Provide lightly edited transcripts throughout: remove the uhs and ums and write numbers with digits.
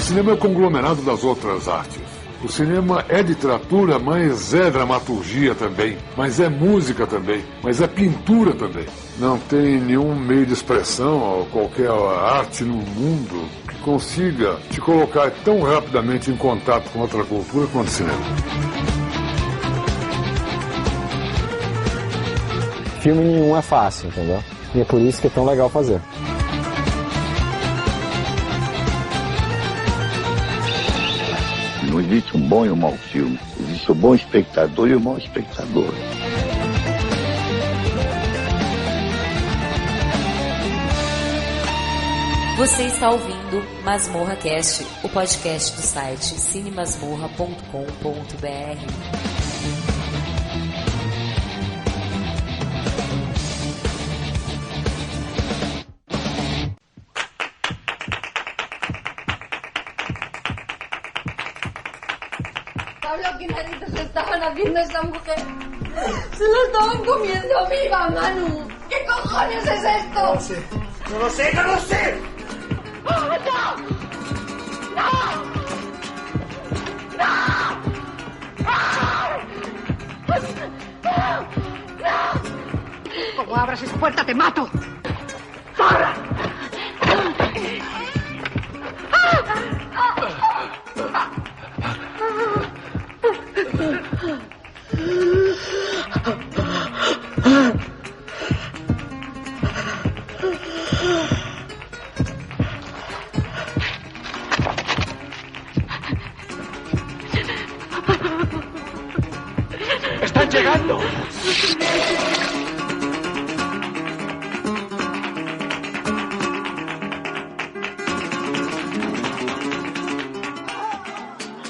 cinema é o conglomerado das outras artes. O cinema é literatura, mas é dramaturgia também, mas é música também, mas é pintura também. Não tem nenhum meio de expressão ou qualquer arte no mundo que consiga te colocar tão rapidamente em contato com outra cultura quanto o cinema. Filme nenhum é fácil, entendeu? E é por isso que é tão legal fazer. Não existe um bom e um mau filme. Existe o bom espectador e o mau espectador. Você está ouvindo Masmorra Cast, o podcast do site cinemasmorra.com.br. Pablo, ¿qué narices estaban haciendo esa mujer? Se lo estaban comiendo viva, Manu. ¿Qué cojones es esto? No lo sé. ¡Oh, no! ¡No! ¡No! ¡No! Como abras esa puerta, te mato. ¡Zorra! ¡Están llegando!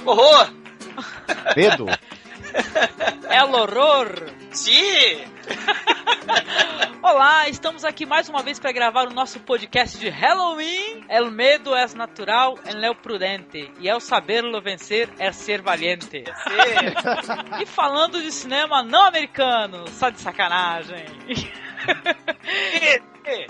Horror! Medo? É o horror! Sim! Olá, estamos aqui mais uma vez para gravar o nosso podcast de Halloween. El medo es natural en lo prudente e el saberlo vencer é ser valiente. E falando de cinema não americano, só de sacanagem.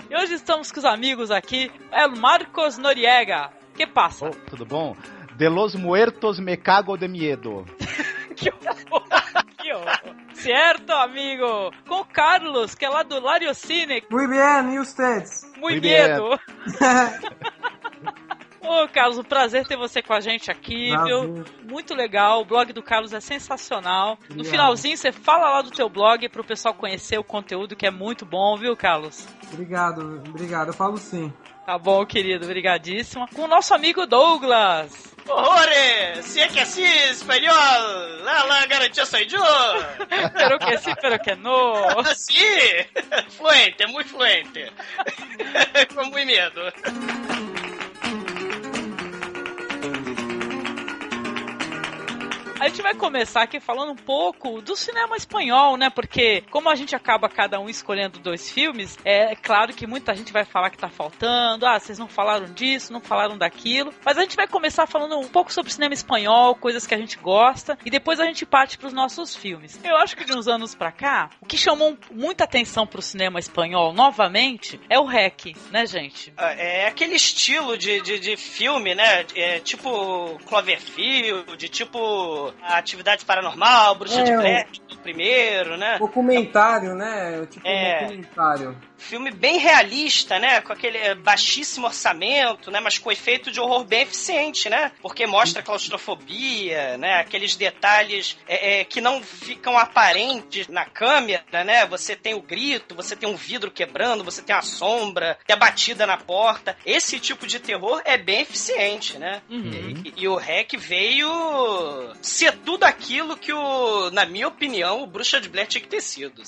E hoje estamos com os amigos aqui, El Marcos Noriega. Que passa? Oh, tudo bom? De los muertos me cago de miedo. Que horror! Que horror! Certo, amigo! Com o Carlos, que é lá do Lariocine. Muy bien, e ustedes? Muito medo! Ô, Carlos, um prazer ter você com a gente aqui, viu? Muito legal, o blog do Carlos é sensacional. No finalzinho, você fala lá do teu blog pro pessoal conhecer o conteúdo, que é muito bom, viu, Carlos? Obrigado, eu falo sim. Tá bom, querido, obrigadíssimo. Com o nosso amigo Douglas. ¡Horrores! Si es que así, español, la garantía soy yo. Pero que sí, pero que no. Sí, fluente, muy fluente. Con muy miedo. A gente vai começar aqui falando um pouco do cinema espanhol, né? Porque como a gente acaba cada um escolhendo 2 filmes, é claro que muita gente vai falar que tá faltando. Ah, vocês não falaram disso, não falaram daquilo. Mas a gente vai começar falando um pouco sobre cinema espanhol, coisas que a gente gosta, e depois a gente parte pros nossos filmes. Eu acho que de uns anos pra cá, o que chamou muita atenção pro cinema espanhol, novamente, é o REC, né, gente? É aquele estilo de filme, né? É tipo Cloverfield, tipo Atividade Paranormal, Bruxa de Blair, primeiro, né? Documentário, né? Tipo documentário. Filme bem realista, né? Com aquele baixíssimo orçamento, né? Mas com efeito de horror bem eficiente, né? Porque mostra claustrofobia, né? Aqueles detalhes que não ficam aparentes na câmera, né? Você tem o grito, você tem um vidro quebrando, você tem a sombra, tem a batida na porta. Esse tipo de terror é bem eficiente, né? Uhum. E o REC veio ser tudo aquilo que na minha opinião, o Bruxa de Blair tinha que ter sido.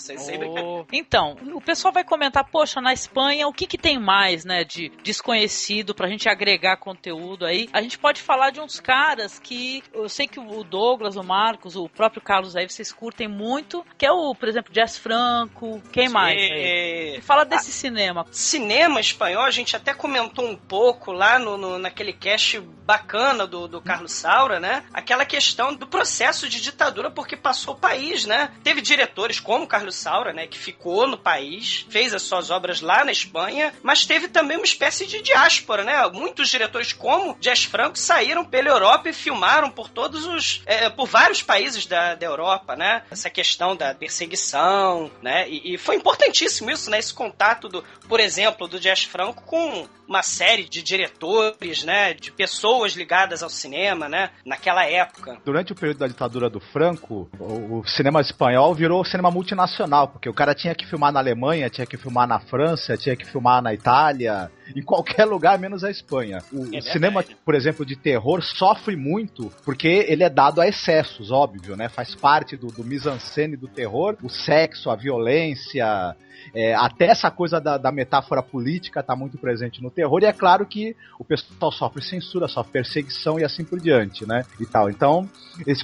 Então, o pessoal vai comentar, poxa, na Espanha, o que tem mais, né, de desconhecido pra gente agregar conteúdo aí? A gente pode falar de uns caras que, eu sei que o Douglas, o Marcos, o próprio Carlos aí, vocês curtem muito, que é por exemplo, Jess Franco, quem mais aí? Fala desse cinema. Cinema espanhol, a gente até comentou um pouco lá naquele cast bacana do Carlos Saura, né? Aquela questão do processo de ditadura porque passou o país, né? né? Teve diretores como Carlos Saura, né? Que ficou no país, fez as suas obras lá na Espanha, mas teve também uma espécie de diáspora, né? Muitos diretores como Jess Franco saíram pela Europa e filmaram por por vários países da Europa, né? Essa questão da perseguição, né? E foi importantíssimo isso, né? Esse contato, por exemplo, do Jess Franco com uma série de diretores, né? De pessoas ligadas ao cinema, né? Naquela época. Durante o período da ditadura do Franco, o cinema espanhol virou cinema multinacional, porque o cara tinha que filmar na Alemanha, tinha que filmar na França, tinha que filmar na Itália, em qualquer lugar menos a Espanha. O cinema, por exemplo, de terror sofre muito porque ele é dado a excessos, óbvio, né? Faz parte do mise-en-scène do terror, o sexo, a violência... até essa coisa da metáfora política está muito presente no terror, e é claro que o pessoal sofre censura, sofre perseguição e assim por diante, né? E tal. Então,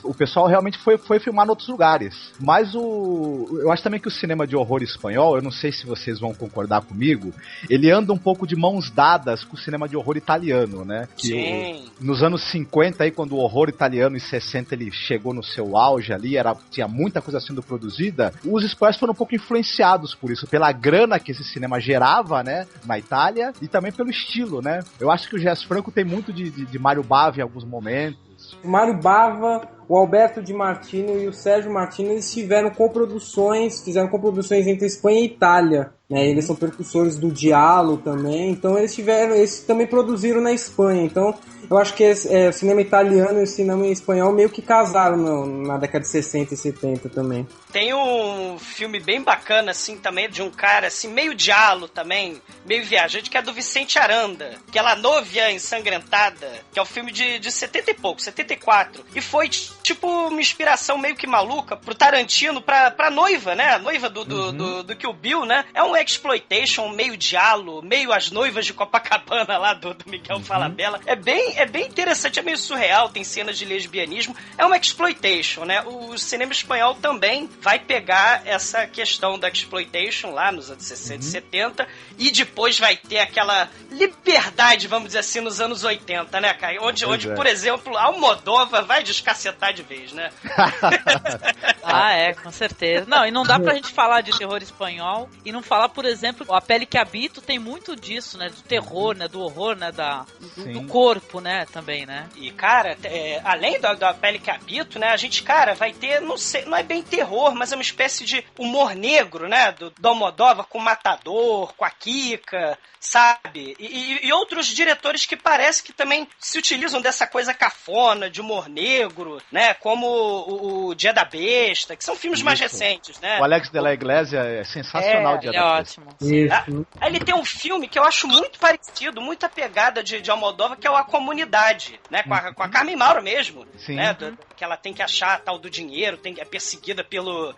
o pessoal realmente foi filmar em outros lugares. Mas eu acho também que o cinema de horror espanhol, eu não sei se vocês vão concordar comigo, ele anda um pouco de mãos dadas com o cinema de horror italiano, né? Sim. Nos anos 50, aí, quando o horror italiano e 60 ele chegou no seu auge ali, tinha muita coisa sendo produzida, os espanhóis foram um pouco influenciados por isso, pela grana que esse cinema gerava, né, na Itália, e também pelo estilo, né? Eu acho que o Jess Franco tem muito de Mário Bava em alguns momentos. O Mário Bava, o Alberto Di Martino e o Sérgio Martino, eles fizeram coproduções entre Espanha e Itália, né? Eles são percussores do Diallo também, então eles também produziram na Espanha. Então eu acho que o cinema italiano e o cinema espanhol meio que casaram na década de 60 e 70 também. Tem um filme bem bacana, assim, também, de um cara, assim, meio Diallo também, meio viajante, que é do Vicente Aranda, que é La Novia Ensangrentada, que é um filme de 70 e pouco, 74. E foi, tipo, uma inspiração meio que maluca pro Tarantino, pra noiva, né? A noiva do Kill Bill, né? É um exploitation, meio Diallo, meio As Noivas de Copacabana lá do Miguel Falabella. É bem interessante, é meio surreal, tem cenas de lesbianismo. É uma exploitation, né? O cinema espanhol também vai pegar essa questão da exploitation lá nos anos 60 e 70 e depois vai ter aquela liberdade, vamos dizer assim, nos anos 80, né, Caio? Onde por exemplo, Almodóvar vai descacetar de vez, né? Com certeza. Não, e não dá pra gente falar de terror espanhol e não falar, por exemplo, A Pele que Habito tem muito disso, né? Do terror, né? Do horror, né? Do corpo, né? Também, né? E, cara, além da Pele que Habito, né? A gente, cara, vai ter, não sei, não é bem terror, mas é uma espécie de humor negro, né? Do Almodóvar com o Matador, com a Kika, sabe? E outros diretores que parece que também se utilizam dessa coisa cafona, de humor negro, né? Como o Dia da Besta, que são filmes mais recentes, né? O Alex de la Iglesia é sensacional, o Dia da Besta. Ótimo. Aí ele tem um filme que eu acho muito parecido, muita pegada de Almodóvar, que é A Comunidade, né? Com a Carmen Maura mesmo, né? Que ela tem que achar a tal do dinheiro, é perseguida pelo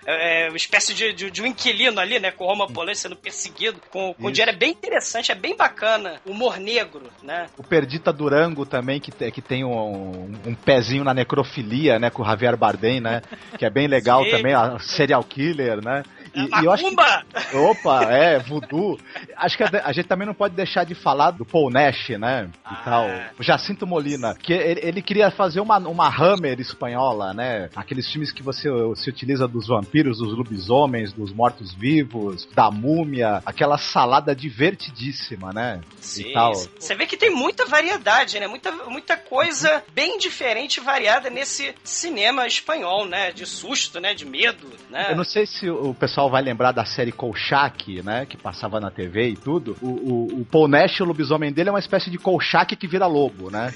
uma espécie de um inquilino ali, né? Com o Roman Polanski sendo perseguido com dinheiro. É bem interessante, é bem bacana. Humor negro, né? O Perdita Durango também, que tem um pezinho na necrofilia, né? Com o Javier Bardem, né? Que é bem legal também, a serial killer, né? E eu acho que... Opa, voodoo. Acho que a gente também não pode deixar de falar do Paul Nash, né? E tal. O Jacinto Molina, que ele queria fazer uma Hammer espanhola, né? Aqueles filmes que você se utiliza dos vampiros, dos lobisomens, dos mortos-vivos, da múmia, aquela salada divertidíssima, né? Sim, e tal. Você vê que tem muita variedade, né? Muita coisa bem diferente e variada nesse cinema espanhol, né? De susto, né? De medo, né? Eu não sei se o pessoal vai lembrar da série Kolchak, né? Que passava na TV e tudo. O Paul Nash, o lobisomem dele, é uma espécie de Kolchak que vira lobo, né?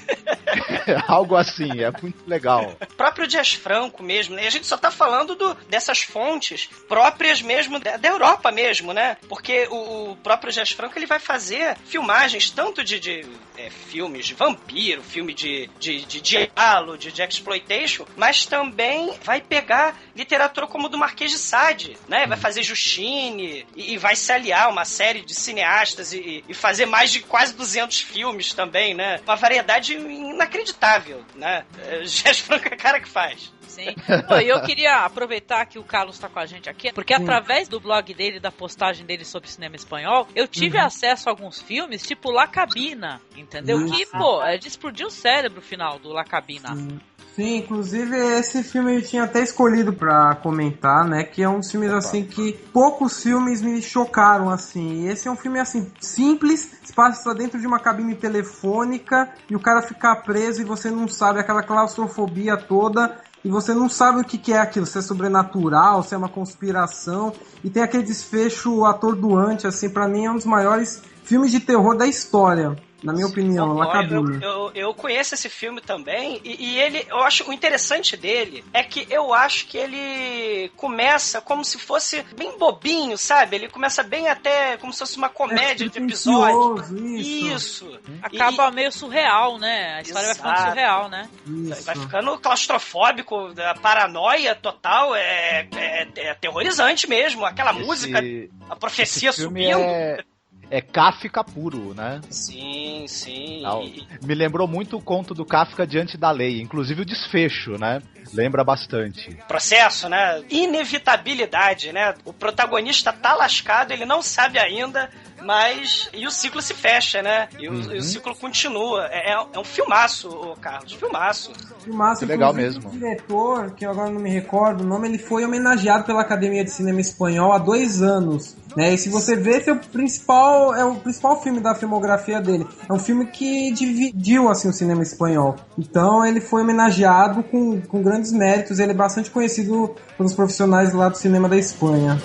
Algo assim, é muito legal. O próprio Jess Franco mesmo, né? E a gente só tá falando dessas fontes próprias mesmo da Europa mesmo, né? Porque o próprio Jess Franco, ele vai fazer filmagens tanto de filmes de vampiro, filme de diálogo, de exploitation, mas também vai pegar literatura como do Marquês de Sade, né? Vai fazer Justine e vai se aliar a uma série de cineastas e fazer mais de quase 200 filmes também, né? Uma variedade inacreditável, né? Jess Franco é a cara que faz. Sim. E eu queria aproveitar que o Carlos tá com a gente aqui, porque através do blog dele, da postagem dele sobre cinema espanhol, eu tive acesso a alguns filmes, tipo La Cabina, entendeu? Que, é de explodir o cérebro final do La Cabina. Sim, inclusive esse filme eu tinha até escolhido pra comentar, né? Que é um dos filmes assim que poucos filmes me chocaram assim. E esse é um filme assim simples, se passa dentro de uma cabine telefônica e o cara fica preso e você não sabe, aquela claustrofobia toda, e você não sabe o que é aquilo, se é sobrenatural, se é uma conspiração, e tem aquele desfecho atordoante, assim, pra mim é um dos maiores filmes de terror da história. Na minha opinião, La Cabine. Eu conheço esse filme também, e ele, eu acho, o interessante dele é que eu acho que ele começa como se fosse bem bobinho, sabe? Ele começa bem até como se fosse uma comédia de episódios. Isso. Acaba meio surreal, né? A história vai ficando surreal, né? Vai ficando claustrofóbico, a paranoia total, é aterrorizante mesmo. Aquela música, a profecia subindo. É Kafka puro, né? Sim. Me lembrou muito o conto do Kafka Diante da Lei, inclusive o desfecho, né? Lembra bastante. Processo, né? Inevitabilidade, né? O protagonista tá lascado, ele não sabe ainda, mas... E o ciclo se fecha, né? E o ciclo continua. É um filmaço, Carlos. Filmaço. Filmaço, legal mesmo. O diretor, que eu agora não me recordo o nome, ele foi homenageado pela Academia de Cinema Espanhol há 2 anos. Né? E se você ver, esse é o principal filme da filmografia dele. É um filme que dividiu assim, o cinema espanhol. Então ele foi homenageado com grandes méritos. Ele é bastante conhecido pelos profissionais lá do cinema da Espanha.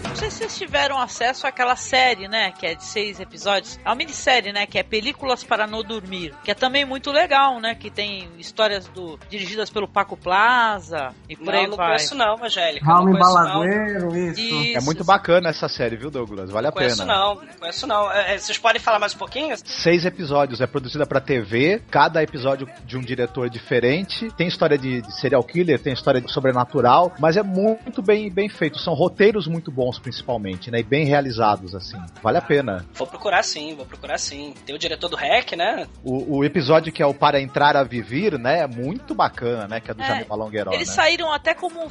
Não sei se vocês tiveram acesso àquela série, né, que é de 6 episódios. É uma minissérie, né, que é Películas para não dormir, que é também muito legal, né, que tem histórias dirigidas pelo Paco Plaza e por aí vai. Não conheço não, Angélica. Raul Balagueiro, isso. É muito bacana essa série, viu, Douglas? Vale a pena. Não conheço não. Vocês podem falar mais um pouquinho? 6 episódios, é produzida pra TV, cada episódio de um diretor diferente, tem história de serial killer, tem história de sobrenatural, mas é muito bem feito, são roteiros muito bons principalmente, né, e bem realizados, assim, vale a pena. Vou procurar sim. Tem o diretor do REC, né? O episódio que é o Para Entrar a Vivir, né, é muito bacana, né, que é do Jaime Malongueiro. Eles saíram até como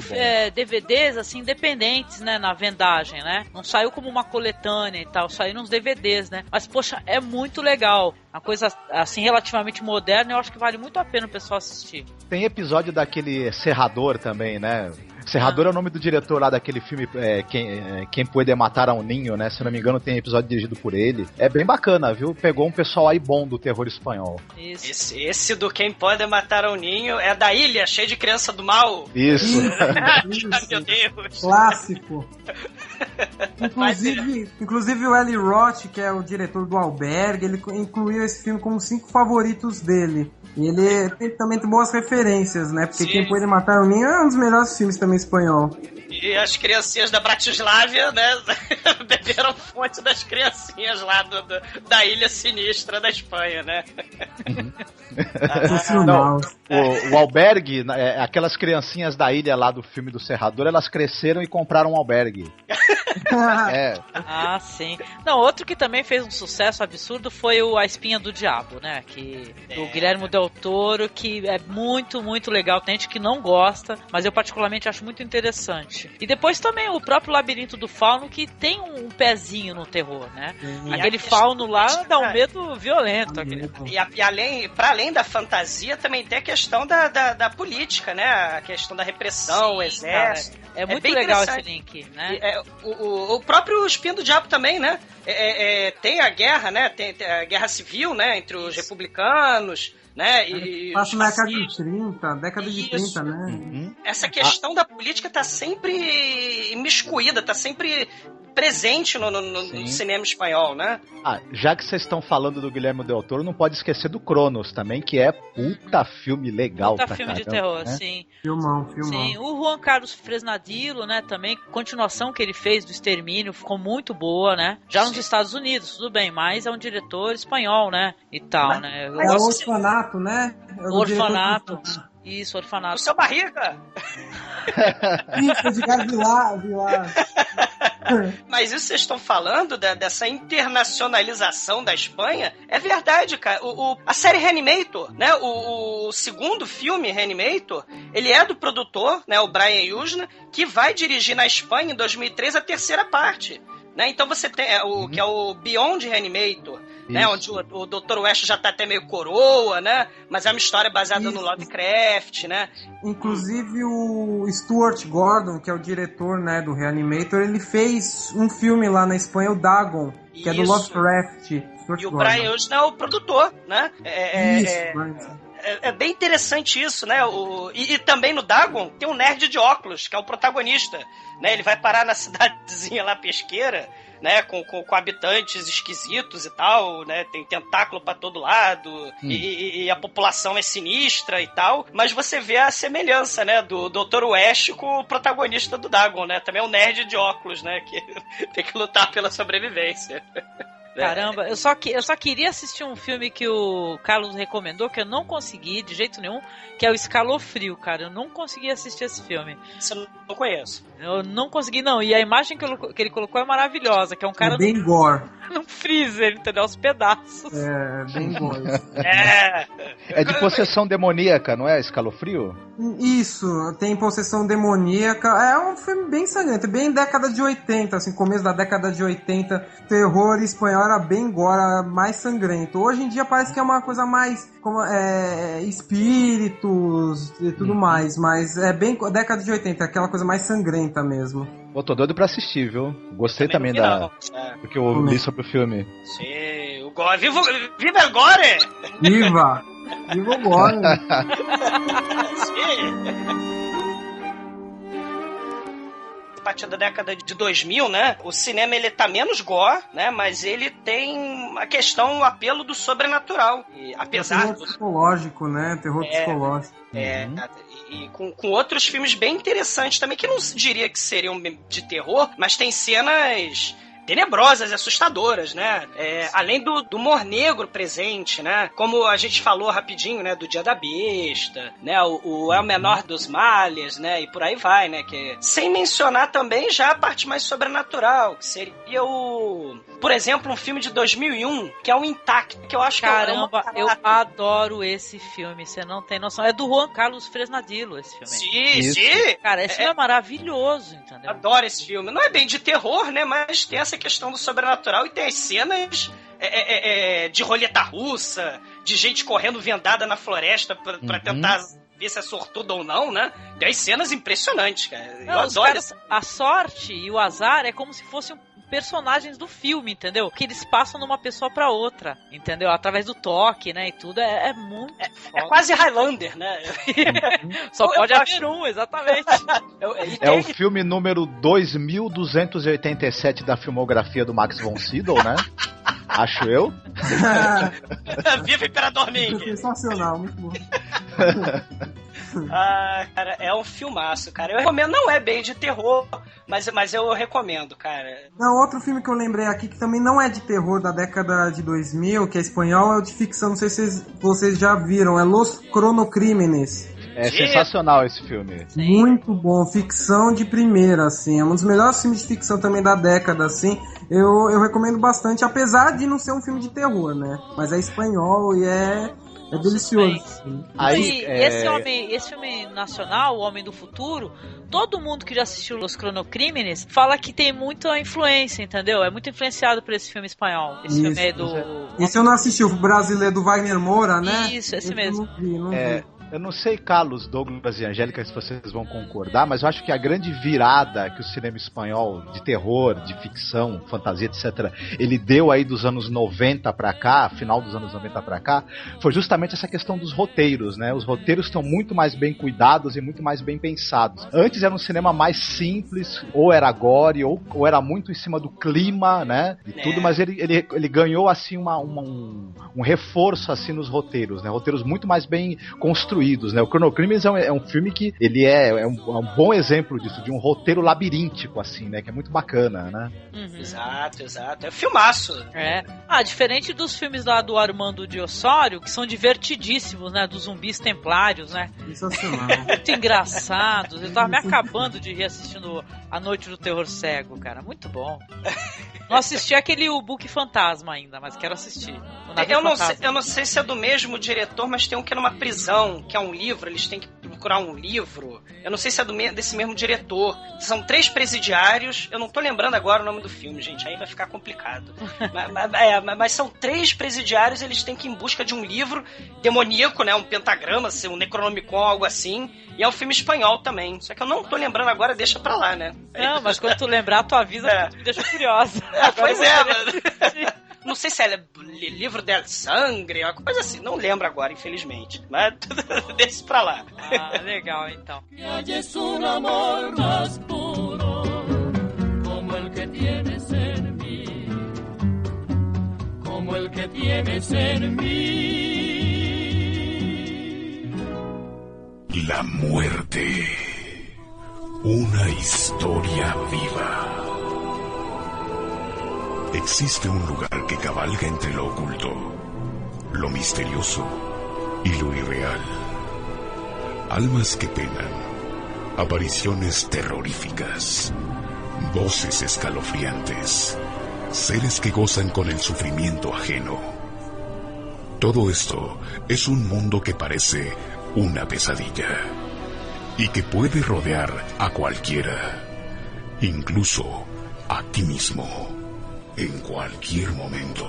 DVDs, assim, independentes, né, na vendagem, né, não saiu como uma coletânea e tal, saíram uns DVDs, né, mas, poxa, é muito legal. Uma coisa, assim, relativamente moderna, eu acho que vale muito a pena o pessoal assistir. Tem episódio daquele Serrador também, né? Serrador é o nome do diretor lá daquele filme Quem Pode Matar a um Ninho, né? Se não me engano, tem episódio dirigido por ele. É bem bacana, viu? Pegou um pessoal aí bom do terror espanhol. Isso. Esse do Quem Pode Matar a um Ninho é da ilha, cheio de criança do mal. Isso. Meu Deus. Clássico. Inclusive o Eli Roth, que é o diretor do Albergue, ele incluiu esse filme como 5 favoritos dele. E ele tem também boas referências, né? Porque Quem Pode Matar o Ninho é um dos melhores filmes também espanhol. E as criancinhas da Bratislávia, né? Beberam fonte das criancinhas lá da ilha sinistra da Espanha, né? Não, o albergue, aquelas criancinhas da ilha lá do filme do Serrador, elas cresceram e compraram um albergue. Ah, sim. Não, outro que também fez um sucesso absurdo foi o A Espinha do Diabo, né? Do Guilherme Del Toro, que é muito, muito legal. Tem gente que não gosta, mas eu particularmente acho muito interessante. E depois também o próprio Labirinto do Fauno, que tem um pezinho no terror, né? Aquele fauno lá dá um medo violento. Para além da fantasia, também tem a questão da política, né? A questão da repressão, o exército. É muito legal esse link, né? O próprio Espinho do Diabo também, né? Tem a guerra, né? Tem a guerra civil, né? Entre os republicanos, né? E passa na década de 30, né? Essa questão da política tá sempre imiscuída, tá sempre presente no cinema espanhol, né? Já que vocês estão falando do Guilherme Del Toro, não pode esquecer do Cronos também, que é puta filme legal pra filme caramba, de terror, né? sim. Filmão. Sim, o Juan Carlos Fresnadillo, né, também, continuação que ele fez do Extermínio, ficou muito boa, né? Já nos Estados Unidos, tudo bem, mas é um diretor espanhol, né? E tal, né? É o Orfanato, né? Orfanato. Isso, Orfanato. O seu barriga! Isso, de Vilar. Mas isso vocês estão falando dessa internacionalização da Espanha, é verdade, cara. A série Reanimator, né? O segundo filme, Reanimator, ele é do produtor, né? O Brian Yuzna, que vai dirigir na Espanha em 2003 a terceira parte. né? Então você tem que é o Beyond Reanimator, né? Onde o Dr. West já tá até meio coroa, né? Mas é uma história baseada no Lovecraft, né? Inclusive o Stuart Gordon, que é o diretor, né, do Reanimator, ele fez um filme lá na Espanha, o Dagon, que é do Lovecraft. E o Brian Usna é o produtor, né? É bem interessante isso, né? E também no Dagon tem um nerd de óculos, que é o protagonista, né? Ele vai parar na cidadezinha lá pesqueira, né? Com habitantes esquisitos e tal, né? Tem tentáculo pra todo lado, e a população é sinistra e tal, mas você vê a semelhança, né? Do Dr. West com o protagonista do Dagon, né? Também é um nerd de óculos, né? Que tem que lutar pela sobrevivência. Caramba, eu só queria assistir um filme que o Carlos recomendou, que eu não consegui de jeito nenhum, que é o Escalofrio, cara. Eu não consegui assistir esse filme. Isso eu não conheço. Eu não consegui, não. E a imagem que ele colocou é maravilhosa, que é um cara... É bem gore. Num freezer, entendeu? Aos pedaços. É, bem gore. É de possessão demoníaca, não é? Escalofrio? Isso, tem possessão demoníaca. É um filme bem sangrento, bem década de 80, assim, começo da década de 80. Terror espanhol era bem gore, mais sangrento. Hoje em dia parece que é uma coisa mais como espíritos e tudo mais, mas é bem década de 80, aquela coisa mais sangrenta mesmo. Pô, tô doido pra assistir, viu? Gostei também do que eu li sobre o filme. Sim, o gore. Viva agora! Viva! Viva o gore! Sim! A partir da década de 2000, né? O cinema, ele tá menos gore, né? Mas ele tem a questão, o apelo do sobrenatural. E, apesar terror psicológico, né? Terror psicológico. E com outros filmes bem interessantes também, que não se diria que seriam de terror, mas tem cenas tenebrosas e assustadoras, né? Além do humor negro presente, né? Como a gente falou rapidinho, né? Do Dia da Besta, né? O El Menor dos Males, né? E por aí vai, né? Sem mencionar também já a parte mais sobrenatural, que seria por exemplo, um filme de 2001, que é o Intacto, que eu acho Caramba, eu adoro esse filme, você não tem noção. É do Juan Carlos Fresnadillo, esse filme. Sim! Cara, esse filme é maravilhoso, entendeu? Adoro esse filme. Não é bem de terror, né? Mas tem essa questão do sobrenatural e tem as cenas de roleta russa, de gente correndo vendada na floresta pra tentar ver se é sortudo ou não, né? Tem as cenas impressionantes, cara. Eu adoro. A sorte e o azar é como se fossem personagens do filme, entendeu? Que eles passam de uma pessoa pra outra, entendeu? Através do toque, né? E tudo é muito foda. É quase Highlander, né? Só pode haver um, exatamente. É o filme número 2287 da filmografia do Max von Sydow, né? Acho eu. Viva Imperador Ming! Sensacional, muito bom. Cara, é um filmaço, cara. Eu recomendo, não é bem de terror, mas eu recomendo, cara. Não, outro filme que eu lembrei aqui, que também não é de terror, da década de 2000, que é espanhol, é o de ficção, não sei se vocês já viram, é Los Cronocrímenes. É sensacional esse filme. Muito bom, ficção de primeira, assim. É um dos melhores filmes de ficção também da década, assim. Eu recomendo bastante, apesar de não ser um filme de terror, né? Mas é espanhol e é delicioso. Aí, esse filme nacional, O Homem do Futuro, todo mundo que já assistiu Los Cronocrímenes fala que tem muita influência, entendeu? É muito influenciado por esse filme espanhol. Esse filme é do... Esse eu não assisti, o brasileiro do Wagner Moura, né? Isso, esse mesmo. Não vi. Eu não sei, Carlos, Douglas e Angélica, se vocês vão concordar, mas eu acho que a grande virada que o cinema espanhol de terror, de ficção, fantasia, etc., ele deu aí dos anos 90 pra cá, final dos anos 90 pra cá, foi justamente essa questão dos roteiros, né? Os roteiros estão muito mais bem cuidados e muito mais bem pensados. Antes era um cinema mais simples, ou era gore, ou era muito em cima do clima, né? E tudo, mas ele ganhou, assim, um reforço, assim, nos roteiros, né? Roteiros muito mais bem construídos. Né? O Cronocrímenes é um filme que ele é um bom exemplo disso, de um roteiro labiríntico, assim, né? Que é muito bacana, né? Exato. É filmaço. Diferente dos filmes lá do Armando de Osório, que são divertidíssimos, né? Dos zumbis templários, né? Sensacional. Muito engraçados. Eu tava me acabando de reassistindo A Noite do Terror Cego, cara. Muito bom. Não assisti aquele O Book Fantasma ainda, mas quero assistir. Eu não sei se é do mesmo diretor, mas tem um que é numa prisão, que é um livro, eles têm que procurar um livro, eu não sei se é desse mesmo diretor. São 3 presidiários, eu não tô lembrando agora o nome do filme, gente, aí vai ficar complicado. mas são 3 presidiários, eles têm que ir em busca de um livro demoníaco, né? Um pentagrama, um Necronomicon, algo assim. E é um filme espanhol também. Só que eu não tô lembrando agora, deixa pra lá, né? Não, mas quando tu lembrar, tu avisa, que me deixa curiosa. Pois é, mano. Não sei se é livro del sangre, uma coisa assim. Não lembro agora, infelizmente. Mas deixa isso pra lá. Ah, legal, então. Un amor más puro, como el que tienes en mí, como el que tienes en mí. La muerte, una historia viva. Existe un lugar que cabalga entre lo oculto, lo misterioso y lo irreal. Almas que penan, apariciones terroríficas, voces escalofriantes, seres que gozan con el sufrimiento ajeno. Todo esto es un mundo que parece una pesadilla y que puede rodear a cualquiera, incluso a ti mismo, en cualquier momento.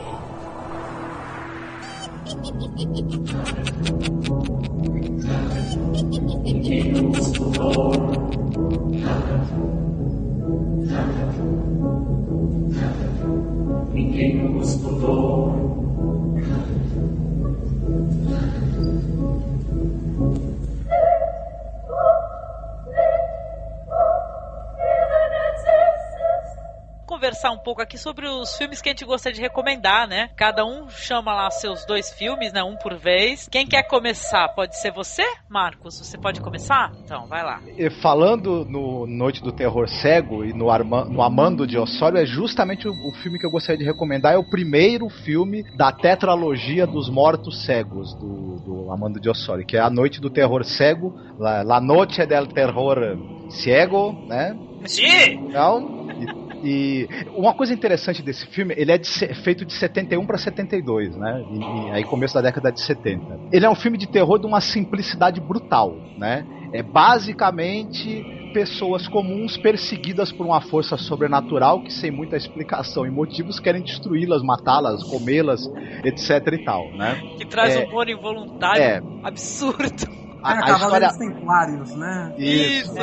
Conversar um pouco aqui sobre os filmes que a gente gostaria de recomendar, né? Cada um chama lá seus 2 filmes, né? Um por vez. Quem quer começar? Pode ser você, Marcos? Você pode começar? Então, vai lá. Falando no Noite do Terror Cego e no Amando de Osório, é justamente o filme que eu gostaria de recomendar. É o primeiro filme da tetralogia dos Mortos Cegos, do Amando de Osório, que é A Noite do Terror Cego, La Noche del Terror Ciego, né? Sim! Então... E uma coisa interessante desse filme, ele é feito de 71 para 72, né? E aí começo da década de 70. Ele é um filme de terror de uma simplicidade brutal, né? É basicamente pessoas comuns perseguidas por uma força sobrenatural que, sem muita explicação e motivos, querem destruí-las, matá-las, comê-las, etc e tal, né? Que traz um humor involuntário absurdo. A Cavaleiros Templários, né? Isso.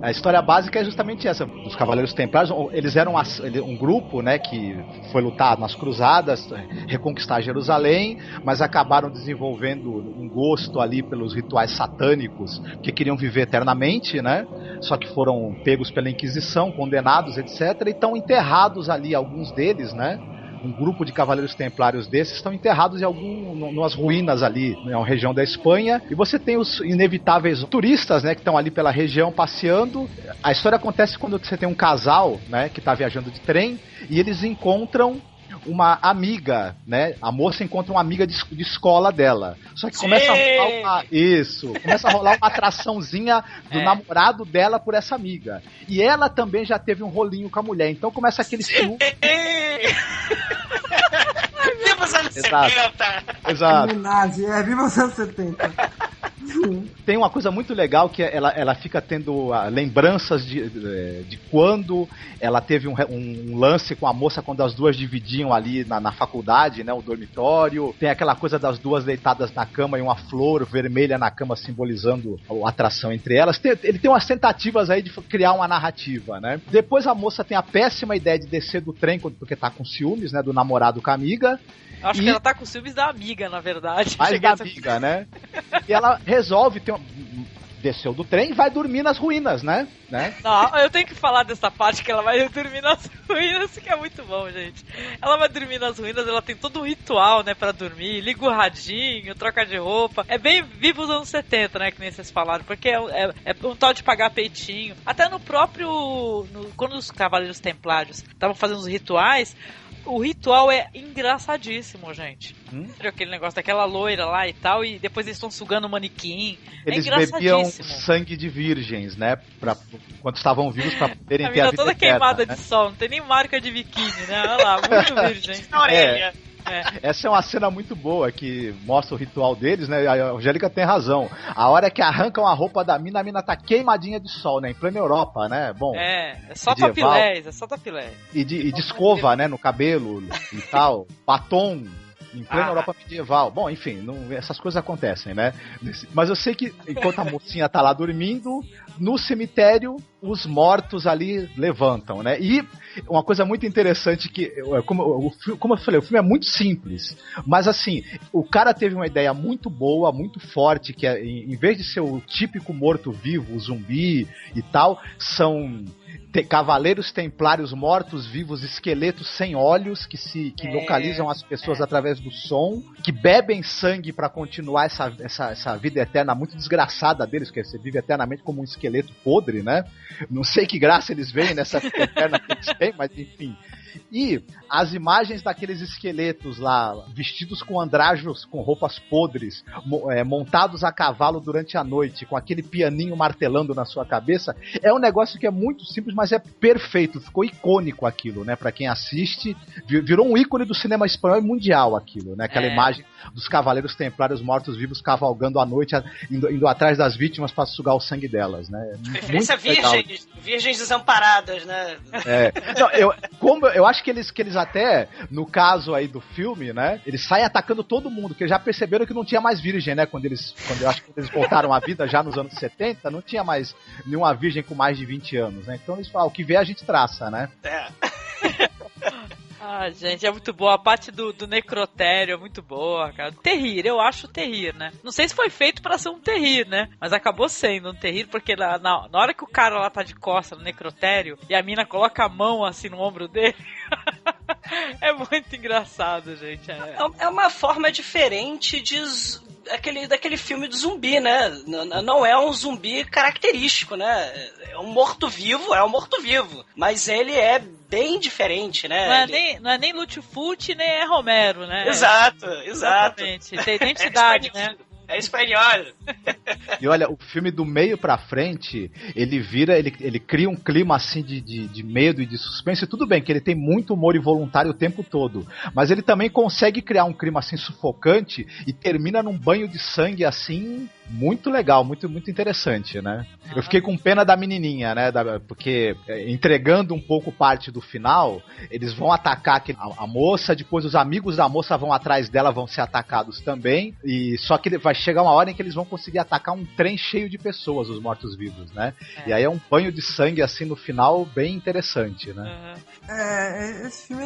A história básica é justamente essa. Os Cavaleiros Templários, eles eram um grupo, né, que foi lutar nas cruzadas, reconquistar Jerusalém, mas acabaram desenvolvendo um gosto ali pelos rituais satânicos, que queriam viver eternamente, né? Só que foram pegos pela Inquisição, condenados, etc. E estão enterrados ali, alguns deles, né? Um grupo de cavaleiros templários desses estão enterrados em nas ruínas ali, na região da Espanha, e você tem os inevitáveis turistas, né, que estão ali pela região passeando. A história acontece quando você tem um casal, né, que está viajando de trem, e eles encontram uma amiga, né? A moça encontra uma amiga de escola dela. Só que começa a rolar uma atraçãozinha do namorado dela por essa amiga. E ela também já teve um rolinho com a mulher. Então começa aquele ciúme. Viva os anos 70! Exato. Viva os anos 70. Tem uma coisa muito legal que ela fica tendo lembranças de quando ela teve um lance com a moça quando as duas dividiam ali na faculdade, né, o dormitório. Tem aquela coisa das duas deitadas na cama e uma flor vermelha na cama simbolizando a atração entre elas. Ele tem umas tentativas aí de criar uma narrativa, né? Depois a moça tem a péssima ideia de descer do trem porque tá com ciúmes, né, do namorado com a amiga. Acho que ela tá com ciúmes da amiga, na verdade. Mais da amiga, né? E ela resolve desceu do trem e vai dormir nas ruínas, né? Não, eu tenho que falar dessa parte que ela vai dormir nas ruínas, que é muito bom, gente. Ela vai dormir nas ruínas, ela tem todo um ritual, né, pra dormir, liga o radinho, troca de roupa. É bem vivo os anos 70, né, que nem vocês falaram, porque é um tal de pagar peitinho. Até no próprio... quando os Cavaleiros Templários estavam fazendo os rituais... O ritual é engraçadíssimo, gente. Aquele negócio daquela loira lá e tal, e depois eles estão sugando o manequim. Eles bebiam sangue de virgens, né? Quando estavam vivos pra poderem ter a vida toda eterna, queimada, né? de sol, não tem nem marca de biquíni, né? Olha lá, muito virgem. Na orelha. Essa é uma cena muito boa que mostra o ritual deles, né? A Angélica tem razão. A hora que arrancam a roupa da mina, a mina tá queimadinha de sol, né? Em plena Europa, né? Bom. É só topilés, E de escova, né? No cabelo e tal. Batom. Em plena Europa medieval. Bom, enfim, essas coisas acontecem, né? Mas eu sei que enquanto a mocinha tá lá dormindo, no cemitério, os mortos ali levantam, né? E uma coisa muito interessante que, como eu falei, o filme é muito simples, mas assim, o cara teve uma ideia muito boa, muito forte, que é, em vez de ser o típico morto-vivo, o zumbi e tal, são cavaleiros templários mortos-vivos, esqueletos sem olhos que localizam as pessoas através do som, que bebem sangue para continuar essa vida eterna muito desgraçada deles, que você vive eternamente como um esqueleto podre, né? Não sei que graça eles veem nessa vida eterna que eles têm, mas enfim. E as imagens daqueles esqueletos lá, vestidos com andrajos, com roupas podres, montados a cavalo durante a noite, com aquele pianinho martelando na sua cabeça, é um negócio que é muito simples, mas é perfeito. Ficou icônico aquilo, né? Pra quem assiste, virou um ícone do cinema espanhol e mundial aquilo, né? Aquela imagem dos cavaleiros templários mortos-vivos cavalgando à noite, indo atrás das vítimas para sugar o sangue delas, né? Referência virgens desamparadas, né? Não, eu acho que eles até, no caso aí do filme, né, eles saem atacando todo mundo, porque já perceberam que não tinha mais virgem, né, quando eu acho que eles voltaram à vida já nos anos 70, não tinha mais nenhuma virgem com mais de 20 anos, né, então eles falam, o que vê a gente traça, né. Ah, gente, é muito boa. A parte do necrotério é muito boa, cara. Terrir, eu acho terrir, né? Não sei se foi feito pra ser um terrir, né? Mas acabou sendo um terrir, porque na hora que o cara lá tá de costa no necrotério e a mina coloca a mão assim no ombro dele... É muito engraçado, gente. É uma forma diferente daquele filme do zumbi, né? Não é um zumbi característico, né? É um morto-vivo, mas ele é bem diferente, né? Não é nem Lúcio-Fucci, nem é Romero, né? Exato. Exatamente. Tem identidade, né? É espanhol. E olha, o filme do meio pra frente, ele cria um clima assim de medo e de suspense. Tudo bem que ele tem muito humor involuntário o tempo todo, mas ele também consegue criar um clima assim sufocante e termina num banho de sangue assim muito legal, muito, muito interessante, né? Eu fiquei com pena da menininha, né? Porque entregando um pouco parte do final, eles vão atacar a moça, depois os amigos da moça vão atrás dela, vão ser atacados também, e só que vai chegar uma hora em que eles vão conseguir atacar um trem cheio de pessoas, os mortos-vivos, né? E aí é um banho de sangue assim no final bem interessante, né? Esse filme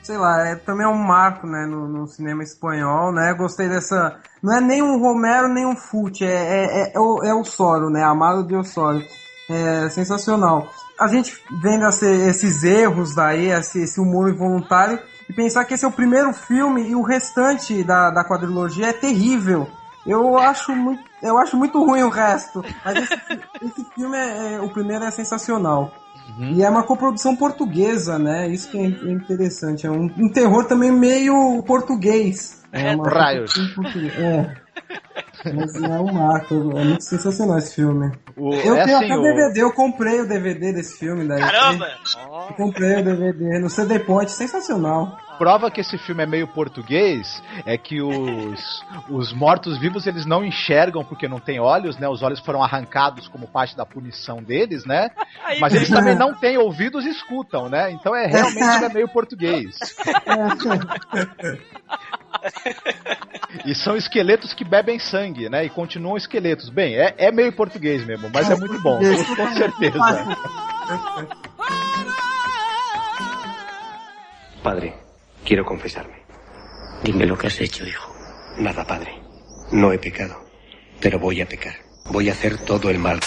sei lá, também é um marco, né, no cinema espanhol, né? Gostei dessa... Não é nem um Romero, nem um Fulci, é o Soro, né? Amado de Osório. É sensacional. A gente vendo esses erros daí, esse humor involuntário, e pensar que esse é o primeiro filme e o restante da quadrilogia é terrível. Eu acho muito ruim o resto, mas esse filme, o primeiro é sensacional. E é uma coprodução portuguesa, né? Isso que é interessante. É um terror também meio português. Raios. Mas é um marco. É muito sensacional esse filme. Eu tenho até DVD, eu comprei o DVD desse filme. Daí. Caramba! Eu comprei o DVD no CD Point, sensacional. Prova que esse filme é meio português é que os mortos-vivos eles não enxergam porque não tem olhos, né? Os olhos foram arrancados como parte da punição deles, né? Mas eles também não têm ouvidos e escutam, né? Então realmente é meio português. E são esqueletos que bebem sangue, né? E continuam esqueletos. Bem, é meio português mesmo, mas é muito bom, com certeza. Padre, quiero confesarme. Dime lo que has hecho, hijo. Nada, padre. No he pecado, pero voy a pecar. Voy a hacer todo el mal.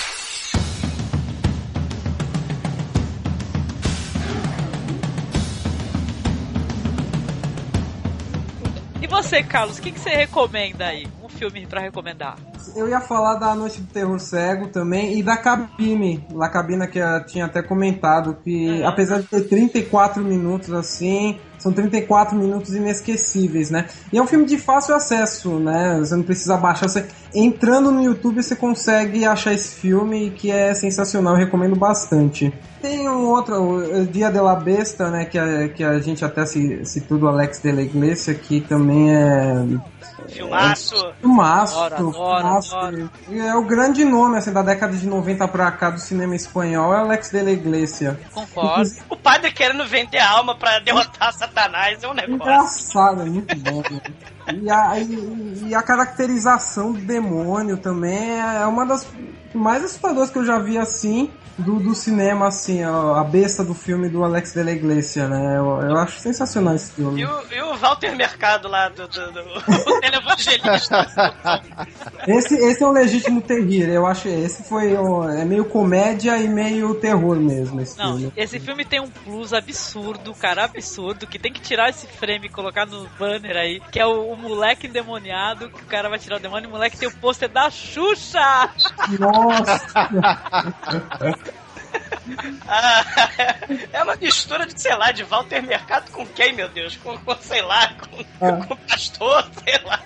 E você, Carlos, o que você recomenda aí? Um filme pra recomendar? Eu ia falar da Noite do Terror Cego também e da Cabine. La Cabina, que eu tinha até comentado, que apesar de ter 34 minutos assim, são 34 minutos inesquecíveis, né? E é um filme de fácil acesso, né? Você não precisa baixar. Você, entrando no YouTube, você consegue achar esse filme, que é sensacional, eu recomendo bastante. Tem um outro, o Dia de la Besta, né? Que a gente até citou do Alex de la Iglesia, que também é... Filmaço. Adoro. É o grande nome assim, da década de 90 pra cá do cinema espanhol, é Alex de la Iglesia. Concordo. O padre querendo vender a alma pra derrotar Satanás é um negócio. Engraçado, é muito bom. E a caracterização do demônio também é uma das mais assustadoras que eu já vi assim. Do cinema, assim, a besta do filme do Alex de la Iglesia, né? Eu acho sensacional esse filme. E o Walter Mercado lá, do televangelista. Esse é o legítimo terrir, eu acho. Esse foi. É meio comédia e meio terror mesmo, esse filme. Esse filme tem um plus absurdo, cara, absurdo, que tem que tirar esse frame e colocar no banner aí, que é o moleque endemoniado, que o cara vai tirar o demônio, e o moleque tem o pôster da Xuxa! Nossa! É uma mistura de, sei lá, de Walter Mercado com quem, meu Deus? Com sei lá, com pastor, sei lá.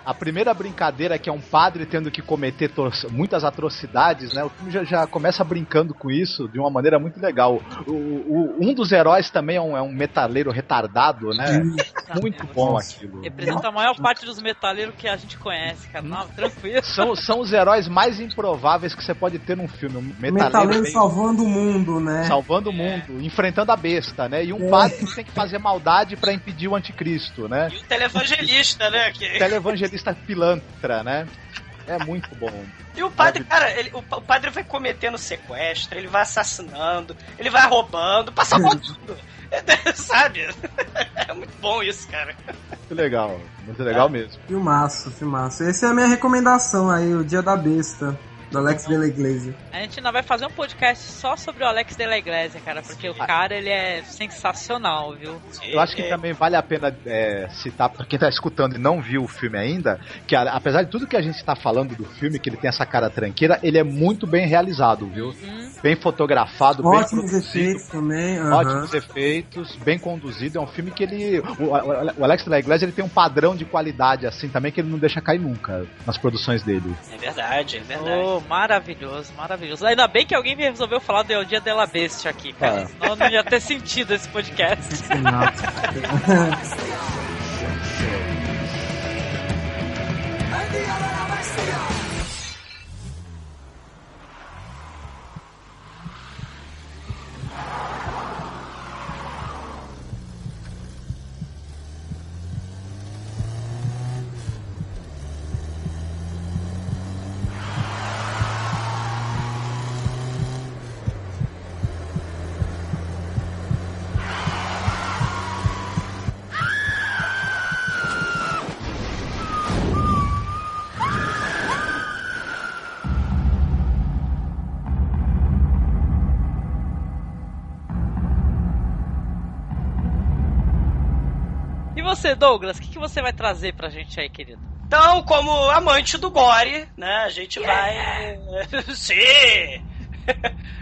A primeira brincadeira, que é um padre tendo que cometer muitas atrocidades, né? O filme já começa brincando com isso de uma maneira muito legal. Um dos heróis também é um metaleiro retardado, né? Muito bom aquilo. Representa a maior parte dos metaleiros que a gente conhece, cara. Não, tranquilo. São os heróis mais improváveis que você pode ter num filme. Um metaleiro salvando o mundo, né? Salvando o mundo, enfrentando a besta, né? E um padre que tem que fazer maldade pra impedir o anticristo, né? E o televangelista, né? Televangelista pilantra, né? É muito bom. E o padre, cara, o padre vai cometendo sequestro, ele vai assassinando, ele vai roubando, passa por tudo. Sabe? É muito bom isso, cara. Muito legal mesmo. Filmaço. Essa é a minha recomendação aí, o Dia da Besta. Do Alex de la Iglesia. A gente ainda vai fazer um podcast só sobre o Alex de la Iglesia, cara, porque o cara, ele é sensacional, viu? Eu acho que também vale a pena citar, pra quem tá escutando e não viu o filme ainda, que apesar de tudo que a gente tá falando do filme, que ele tem essa cara tranqueira, ele é muito bem realizado, viu? Bem fotografado, bem produzido. Ótimos efeitos também. Ótimos efeitos, bem conduzido. É um filme que ele... O Alex de la Iglesia, ele tem um padrão de qualidade, assim, também, que ele não deixa cair nunca nas produções dele. É verdade. Maravilhoso. Ainda bem que alguém resolveu falar do Dia de la Bestia aqui, cara. Senão não ia ter sentido esse podcast. Você, Douglas, o que você vai trazer pra gente aí, querido? Então, como amante do gore, né, a gente vai... Sim!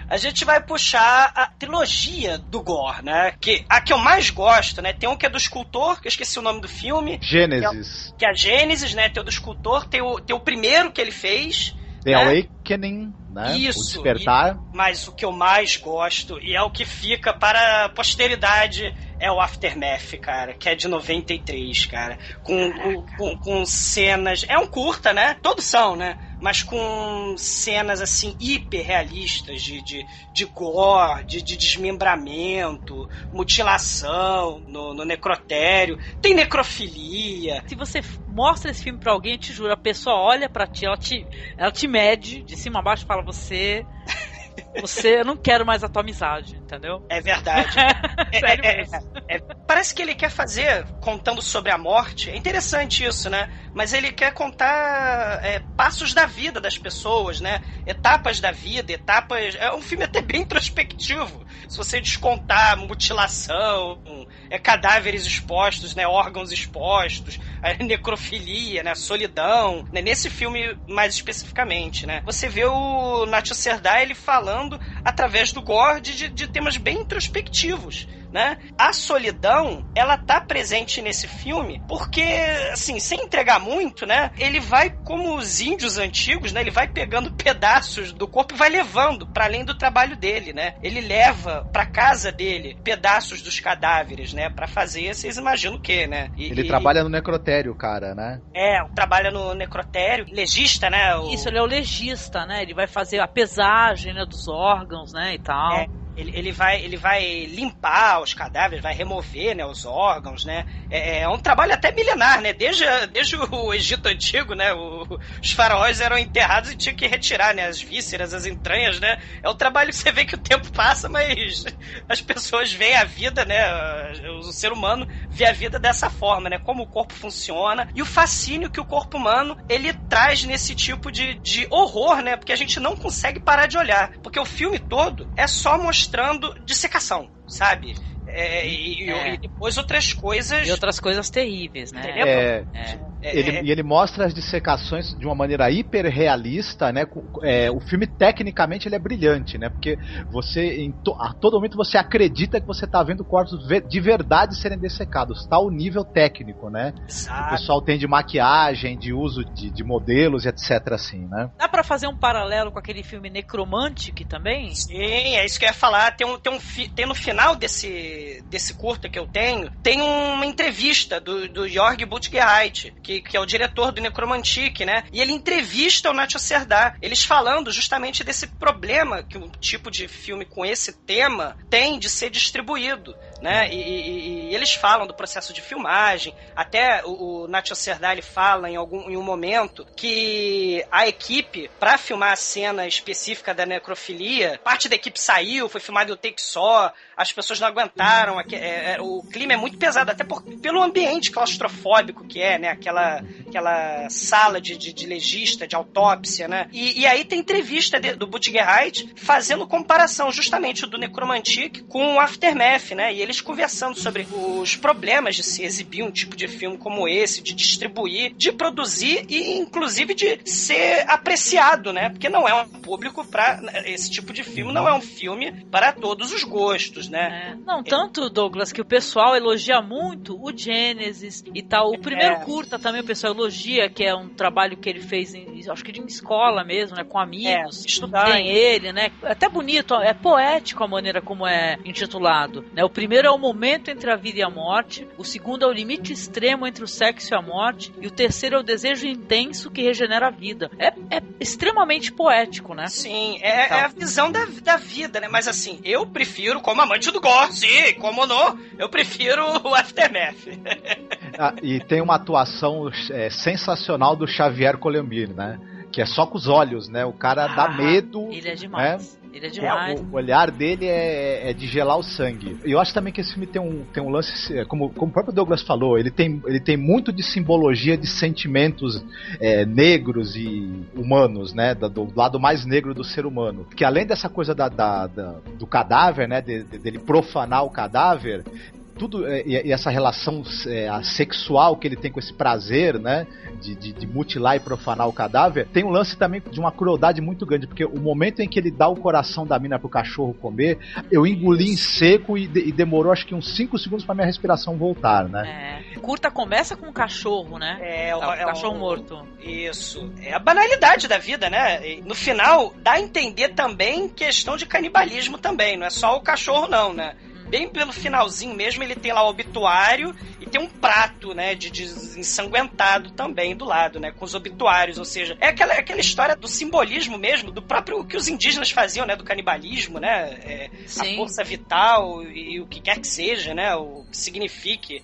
A gente vai puxar a trilogia do gore, né? A que eu mais gosto, né? Tem um que é do escultor, que eu esqueci o nome do filme. Gênesis. Que é a Gênesis, né? Tem o do escultor, tem o primeiro que ele fez. The Awakening, né? Isso, o Despertar. Mas o que eu mais gosto, e é o que fica para a posteridade, é o Aftermath, cara, que é de 93, cara. Com cenas... É um curta, né? Todos são, né? Mas com cenas, assim, hiper realistas de gore, de desmembramento, mutilação no necrotério. Tem necrofilia. Se você mostra esse filme pra alguém, eu te juro, a pessoa olha pra ti, ela te mede de cima a baixo e fala, você eu não quero mais a tua amizade, entendeu? É verdade. Sério mesmo. Parece que ele quer fazer, contando sobre a morte, é interessante isso, né? Mas ele quer contar passos da vida das pessoas, né? Etapas da vida, etapas... É um filme até bem introspectivo. Se você descontar mutilação, cadáveres expostos, né? Órgãos expostos, a necrofilia, né? A solidão, né? Nesse filme mais especificamente, né? Você vê o Nacho Cerdá, ele falando através do gore de temas bem introspectivos, né? A solidão, ela tá presente nesse filme porque, assim, sem entregar muito, né? Ele vai, como os índios antigos, né? Ele vai pegando pedaços do corpo e vai levando para além do trabalho dele, né? Ele leva pra casa dele pedaços dos cadáveres, né? Pra fazer, vocês imaginam o quê, né? Ele trabalha no necrotério, cara, né? Trabalha no necrotério, legista, né? Isso, ele é o legista, né? Ele vai fazer a pesagem, né, dos órgãos, né, e tal. Ele vai limpar os cadáveres, vai remover, né, os órgãos, né? É um trabalho até milenar, né? Desde o Egito Antigo, né? Os faraós eram enterrados e tinham que retirar, né, as vísceras, as entranhas, né? É um trabalho que você vê que o tempo passa, mas as pessoas veem a vida, né? O ser humano vê a vida dessa forma, né? Como o corpo funciona e o fascínio que o corpo humano ele traz nesse tipo de horror, né? Porque a gente não consegue parar de olhar. Porque o filme todo é só mostrando dissecação, sabe? E depois outras coisas... E outras coisas terríveis, né? Ele mostra as dissecações de uma maneira hiper realista, né? O filme, tecnicamente, ele é brilhante, né? Porque você, a todo momento, você acredita que você está vendo corpos de verdade serem dissecados. Tá o nível técnico, né? Exato. O pessoal tem de maquiagem, de uso de modelos, etc. assim, né? Dá pra fazer um paralelo com aquele filme Necromantic também? Sim, é isso que eu ia falar. Tem no final desse curta que eu tenho, tem uma entrevista do Jorg Buttgereit, que é o diretor do Necromantic, né? E ele entrevista o Nacho Cerdá, eles falando justamente desse problema que um tipo de filme com esse tema tem de ser distribuído, né? E eles falam do processo de filmagem, até o Nacho Cerdá, ele fala em um momento que a equipe, pra filmar a cena específica da necrofilia, parte da equipe saiu, foi filmado em um take só, as pessoas não aguentaram, o clima é muito pesado, até pelo ambiente claustrofóbico que é, né? Aquela sala de legista, de autópsia, né? E aí tem entrevista do Buttgereit fazendo comparação justamente do Necromantic com o Aftermath, né? E eles conversando sobre os problemas de se exibir um tipo de filme como esse, de distribuir, de produzir e inclusive de ser apreciado, né? Porque não é um público para esse tipo de filme, não é um filme para todos os gostos, né? Não, tanto, Douglas, que o pessoal elogia muito o Genesis e tal. O primeiro curta também o pessoal elogia, que é um trabalho que ele fez, acho que em escola mesmo, né? Com amigos. Tem ele, né? Até bonito, é poético a maneira como é intitulado, né? O primeiro é o momento entre a vida e a morte, o segundo é o limite extremo entre o sexo e a morte, e o terceiro é o desejo intenso que regenera a vida. É extremamente poético, né? Sim, é a visão da vida, né? Mas assim, eu prefiro, como amante do gore, sim, como não, eu prefiro o Aftermath. E tem uma atuação sensacional do Xavier Colombini, né? Que é só com os olhos, né? O cara dá medo. Ele é demais. Né? Ele é demais. O olhar dele é de gelar o sangue. E eu acho também que esse filme tem um lance, como o próprio Douglas falou, ele tem muito de simbologia de sentimentos negros e humanos, né? Do lado mais negro do ser humano. Que além dessa coisa do cadáver, né? Dele profanar o cadáver, tudo, e essa relação sexual que ele tem com esse prazer, né, de mutilar e profanar o cadáver, tem um lance também de uma crueldade muito grande, porque o momento em que ele dá o coração da mina pro cachorro comer, eu engoli em seco e demorou acho que uns 5 segundos pra minha respiração voltar, né? Curta começa com um cachorro, né? O cachorro morto. Isso. É a banalidade da vida, né? E no final, dá a entender também questão de canibalismo também, não é só o cachorro não, né? Bem pelo finalzinho mesmo, ele tem lá o obituário e tem um prato, né, de ensanguentado também do lado, né, com os obituários, ou seja, é aquela história do simbolismo mesmo, do próprio que os indígenas faziam, né, do canibalismo, né, a força vital e o que quer que seja, né, o que signifique,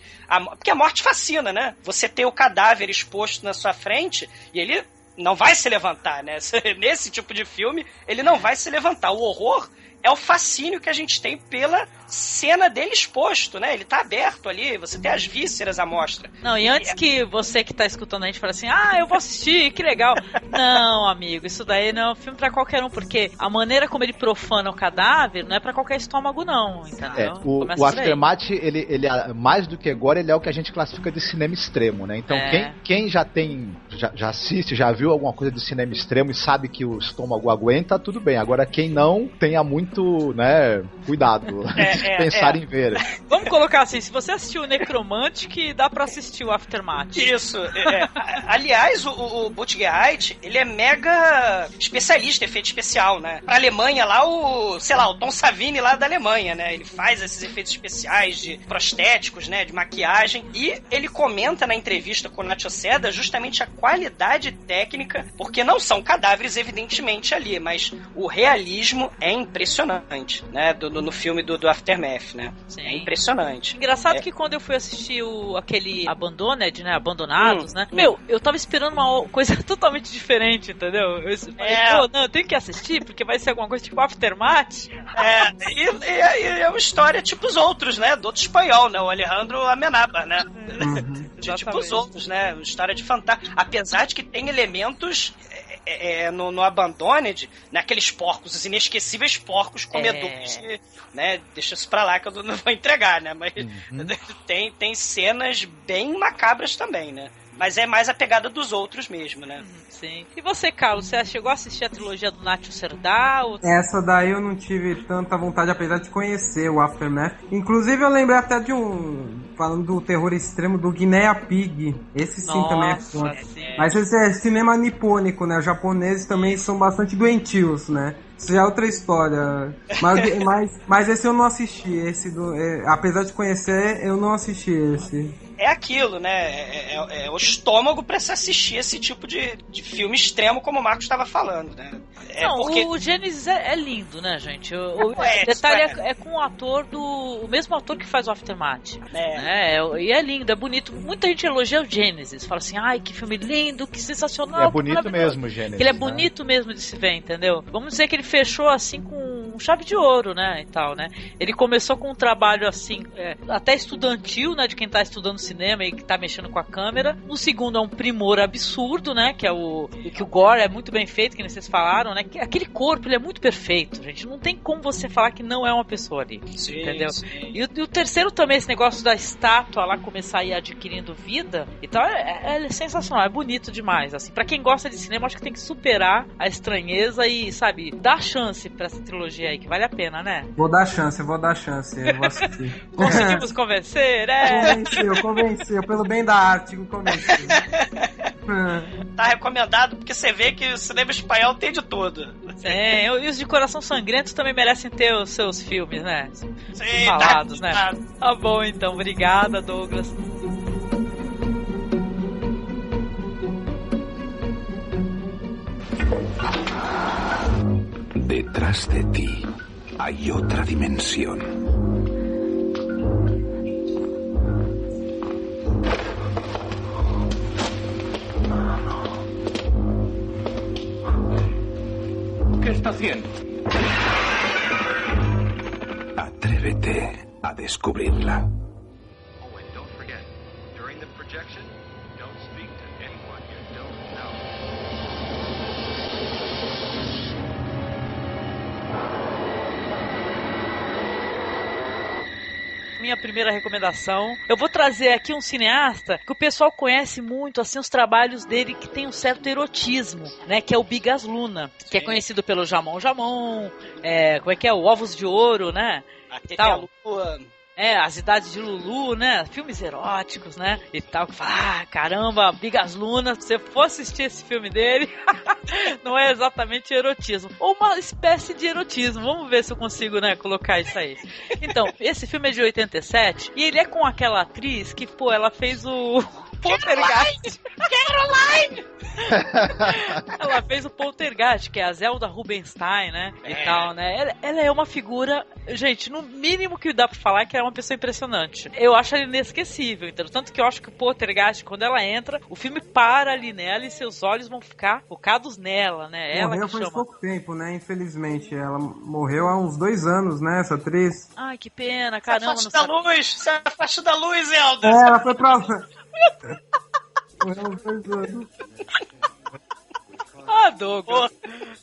porque a morte fascina, né, você ter o cadáver exposto na sua frente e ele não vai se levantar, né? Nesse tipo de filme, ele não vai se levantar. O horror é o fascínio que a gente tem pela cena dele exposto, né? Ele tá aberto ali, você tem as vísceras à mostra. Não, e antes que você que tá escutando a gente fale assim, eu vou assistir, que legal. Não, amigo, isso daí não é um filme pra qualquer um, porque a maneira como ele profana o cadáver não é pra qualquer estômago, não, entendeu? O Aftermath, ele mais do que agora, ele é o que a gente classifica de cinema extremo, né? Então, quem já assiste, já viu alguma coisa de cinema extremo e sabe que o estômago aguenta, tudo bem. Agora, quem não, tenha muito, né, cuidado. Pensar em ver. Vamos colocar assim, se você assistiu o Necromantic, dá pra assistir o Aftermath. Isso. Aliás, o Butgereit, ele é mega especialista em efeito especial, né? Pra Alemanha lá, o Tom Savini lá da Alemanha, né? Ele faz esses efeitos especiais de prostéticos, né? De maquiagem. E ele comenta na entrevista com o Nacho Seda justamente a qualidade técnica, porque não são cadáveres, evidentemente, ali, mas o realismo é impressionante, né? No filme do Aftermath, né? Sim. É impressionante. Engraçado que quando eu fui assistir aquele Abandoned, né? Abandonados, né? Eu tava esperando uma coisa totalmente diferente, entendeu? Eu falei, eu tenho que assistir, porque vai ser alguma coisa tipo Aftermath. É uma história tipo os outros, né? Do outro espanhol, né? O Alejandro Amenábar, né? Tipo os outros, né? Uma história de fantasma. Apesar de que tem elementos... no Abandoned, naqueles porcos, os inesquecíveis porcos comedores, né? Deixa isso pra lá que eu não vou entregar, né? Mas tem cenas bem macabras também, né? Mas é mais a pegada dos outros mesmo, né? Sim. E você, Carlos, você chegou a assistir a trilogia do Nacho Serdá? Essa daí eu não tive tanta vontade, apesar de conhecer o Aftermath. Inclusive eu lembrei até de falando do terror extremo, do Guinea Pig. Esse sim também é forte. Mas esse é cinema nipônico, né? Os japoneses também são bastante doentios, né? Isso já é outra história. Mas esse eu não assisti. Apesar de conhecer, eu não assisti esse. É aquilo, né? É o estômago pra se assistir esse tipo de filme extremo, como o Marcos estava falando, né? O Gênesis é lindo, né, gente? O detalhe é com o mesmo ator que faz o Aftermath. E é lindo, é bonito. Muita gente elogia o Gênesis. Fala assim, ai, que filme lindo, que sensacional. É bonito mesmo o Gênesis. Ele é bonito mesmo de se ver, entendeu? Vamos dizer que ele fechou assim com chave de ouro, né, e tal, né? Ele começou com um trabalho assim, até estudantil, né, de quem tá estudando cinema e que tá mexendo com a câmera. O segundo é um primor absurdo, né, que o gore é muito bem feito, que nem vocês falaram, né, que aquele corpo, ele é muito perfeito, gente, não tem como você falar que não é uma pessoa ali, entendeu? Sim. E o terceiro também, esse negócio da estátua lá começar a ir adquirindo vida e tal, é sensacional, é bonito demais, assim, pra quem gosta de cinema, acho que tem que superar a estranheza e, sabe, dar chance pra essa trilogia aí, que vale a pena, né? Vou dar chance, eu vou assistir. Conseguimos convencer, Convenceu, pelo bem da arte, convenceu. Tá recomendado, porque você vê que o cinema espanhol tem de tudo. Sim, e os de Coração Sangrento também merecem ter os seus filmes, né? Sim, falados, né? Tá bom, então. Obrigada, Douglas. Detrás de ti hay otra dimensión. ¿Qué está haciendo? Atrévete a descubrirla. Oh, and don't forget, during the projection, don't speak to anyone you don't know. Minha primeira recomendação, eu vou trazer aqui um cineasta que o pessoal conhece muito, assim, os trabalhos dele que tem um certo erotismo, né, que é o Bigas Luna, que é conhecido pelo Jamon, como é que é, o Ovos de Ouro, né, As Idades de Lulu, né? Filmes eróticos, né? E tal. Caramba, Bigas Luna, se você for assistir esse filme dele, não é exatamente erotismo. Ou uma espécie de erotismo. Vamos ver se eu consigo, né, colocar isso aí. Então, esse filme é de 87 e ele é com aquela atriz que, ela fez o... Caroline! Ela fez o Poltergeist, que é a Zelda Rubinstein, né? E tal, né? Ela é uma figura, gente, no mínimo que dá pra falar que é uma pessoa impressionante. Eu acho ela inesquecível, entendeu? Tanto que eu acho que o Poltergeist, quando ela entra, o filme para ali nela e seus olhos vão ficar focados nela, né? Ela morreu que faz chama. pouco tempo, né? Infelizmente. Ela morreu há uns 2 anos, né? Essa atriz. Ai, que pena, caramba. Se afaste da luz, Elda. Ela foi pra... morreu há uns 2 anos. Ah, Douglas.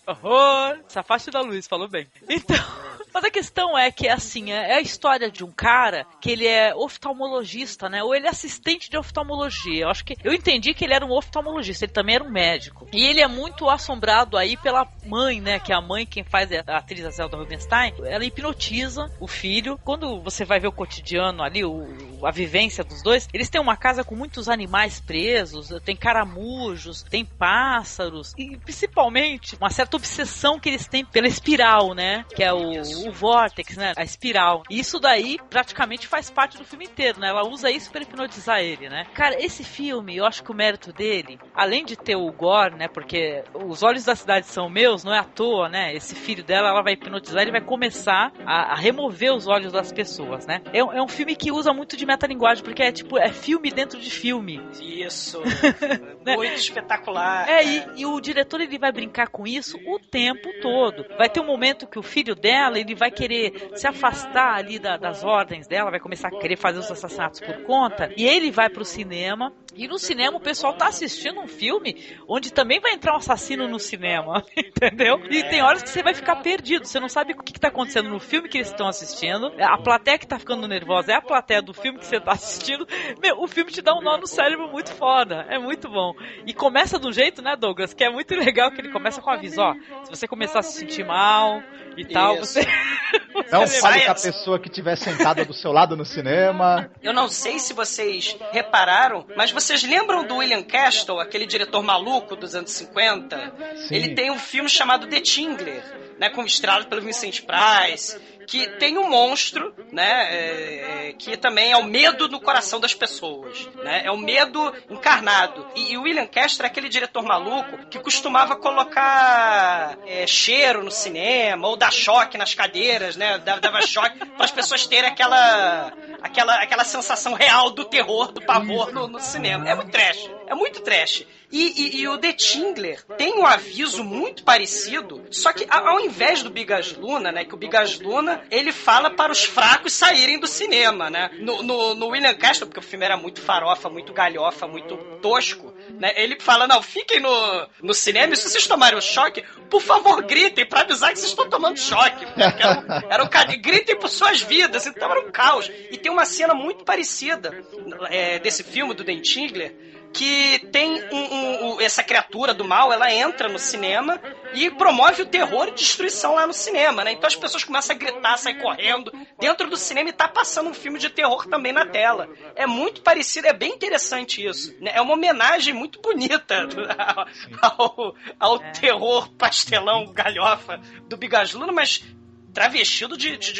Horror. Se afaste da luz, falou bem. Então, mas a questão é que, assim, é a história de um cara que ele é oftalmologista, né? Ou ele é assistente de oftalmologia. Eu entendi que ele era um oftalmologista, ele também era um médico. E ele é muito assombrado aí pela mãe, né? Que é a mãe, quem faz a atriz, a Zelda Rubinstein, ela hipnotiza o filho. Quando você vai ver o cotidiano ali, a vivência dos dois, eles têm uma casa com muitos animais presos, tem caramujos, tem pássaros, e principalmente uma certa obsessão que eles têm pela espiral, né? Que é o vórtex, né? A espiral. E isso daí praticamente faz parte do filme inteiro, né? Ela usa isso pra hipnotizar ele, né? Cara, esse filme, eu acho que o mérito dele, além de ter o gore, né? Porque Os Olhos da Cidade São Meus, não é à toa, né? Esse filho dela, ela vai hipnotizar, ele vai começar a remover os olhos das pessoas, né? É um filme que usa muito de metalinguagem, porque é filme dentro de filme. Isso. Muito espetacular. E o diretor, ele vai brincar com isso o tempo todo. Vai ter um momento que o filho dela, ele vai querer se afastar ali das ordens dela, vai começar a querer fazer os assassinatos por conta, e ele vai pro cinema, e no cinema o pessoal tá assistindo um filme onde também vai entrar um assassino no cinema, entendeu? E tem horas que você vai ficar perdido, você não sabe o que tá acontecendo no filme que eles estão assistindo, a plateia que tá ficando nervosa é a plateia do filme que você tá assistindo. Meu, o filme te dá um nó no cérebro muito foda, é muito bom. E começa de um jeito, né, Douglas, que é muito legal, que ele começa com um aviso, ó, se você começar a se sentir mal e tal, você não fale com a pessoa que estiver sentada do seu lado no cinema. Eu não sei se vocês repararam, mas vocês lembram do William Castle, aquele diretor maluco dos anos 50? Sim. Ele tem um filme chamado The Tingler, né, estrelado pelo Vincent Price, que tem um monstro, né, que também é o medo no coração das pessoas, né, é o medo encarnado. E o William Castle é aquele diretor maluco que costumava colocar cheiro no cinema, ou dar choque nas cadeiras, né, dava choque para as pessoas terem aquela sensação real do terror, do pavor no cinema. É muito trash, é muito trash. E o The Tingler tem um aviso muito parecido, só que ao invés do Bigas Luna, né, que o Bigas Luna, ele fala para os fracos saírem do cinema, né, no William Castle, porque o filme era muito farofa, muito galhofa, muito tosco, né, ele fala, não, fiquem no cinema e se vocês tomarem um choque, por favor, gritem para avisar que vocês estão tomando choque, gritem por suas vidas, então era um caos. E tem uma cena muito parecida desse filme do The Tingler, que tem essa criatura do mal, ela entra no cinema e promove o terror e destruição lá no cinema, né? Então as pessoas começam a gritar, sair correndo dentro do cinema e tá passando um filme de terror também na tela. É muito parecido, é bem interessante isso, né? É uma homenagem muito bonita ao terror pastelão galhofa do Bigas Luna, mas travestido de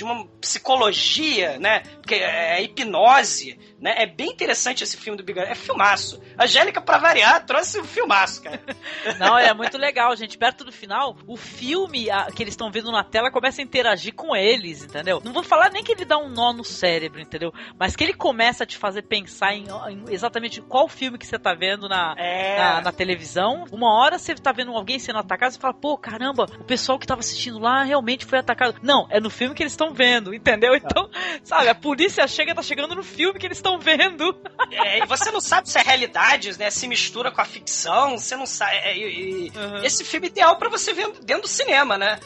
uma psicologia, né? Porque é hipnose, né? É bem interessante esse filme do Bigas. É filmaço. A Angélica, pra variar, trouxe um filmaço, cara. Não, é muito legal, gente. Perto do final, o filme que eles estão vendo na tela começa a interagir com eles, entendeu? Não vou falar nem que ele dá um nó no cérebro, entendeu? Mas que ele começa a te fazer pensar em exatamente qual filme que você tá vendo na televisão. Uma hora você tá vendo alguém sendo atacado, você fala, pô, caramba, o pessoal que tava assistindo lá realmente foi atacado. Não, é no filme que eles estão vendo, entendeu? Então, sabe, a polícia tá chegando no filme que eles estão vendo. E você não sabe se é realidade, né? Se mistura com a ficção, você não sabe. Esse filme é ideal pra você ver dentro do cinema, né?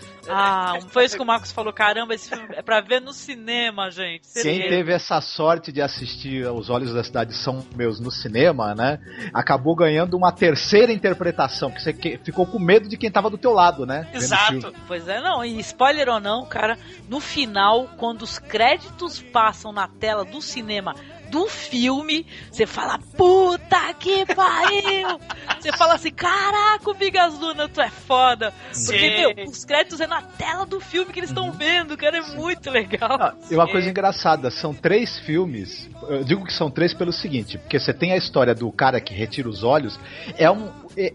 Foi isso que o Marcos falou, caramba, esse filme é pra ver no cinema, gente. Quem teve essa sorte de assistir Os Olhos da Cidade São Meus no cinema, né? Acabou ganhando uma terceira interpretação, que você ficou com medo de quem tava do teu lado, né? Exato. Pois é, não, e spoiler ou não, cara, no final, quando os créditos passam na tela do cinema do filme, você fala, puta que pariu! Você fala assim, caraca, o Bigas Luna, tu é foda. Porque, meu, os créditos é na tela do filme que eles estão vendo, cara, é muito legal. E uma coisa engraçada, são 3 filmes, eu digo que são 3 pelo seguinte, porque você tem a história do cara que retira os olhos,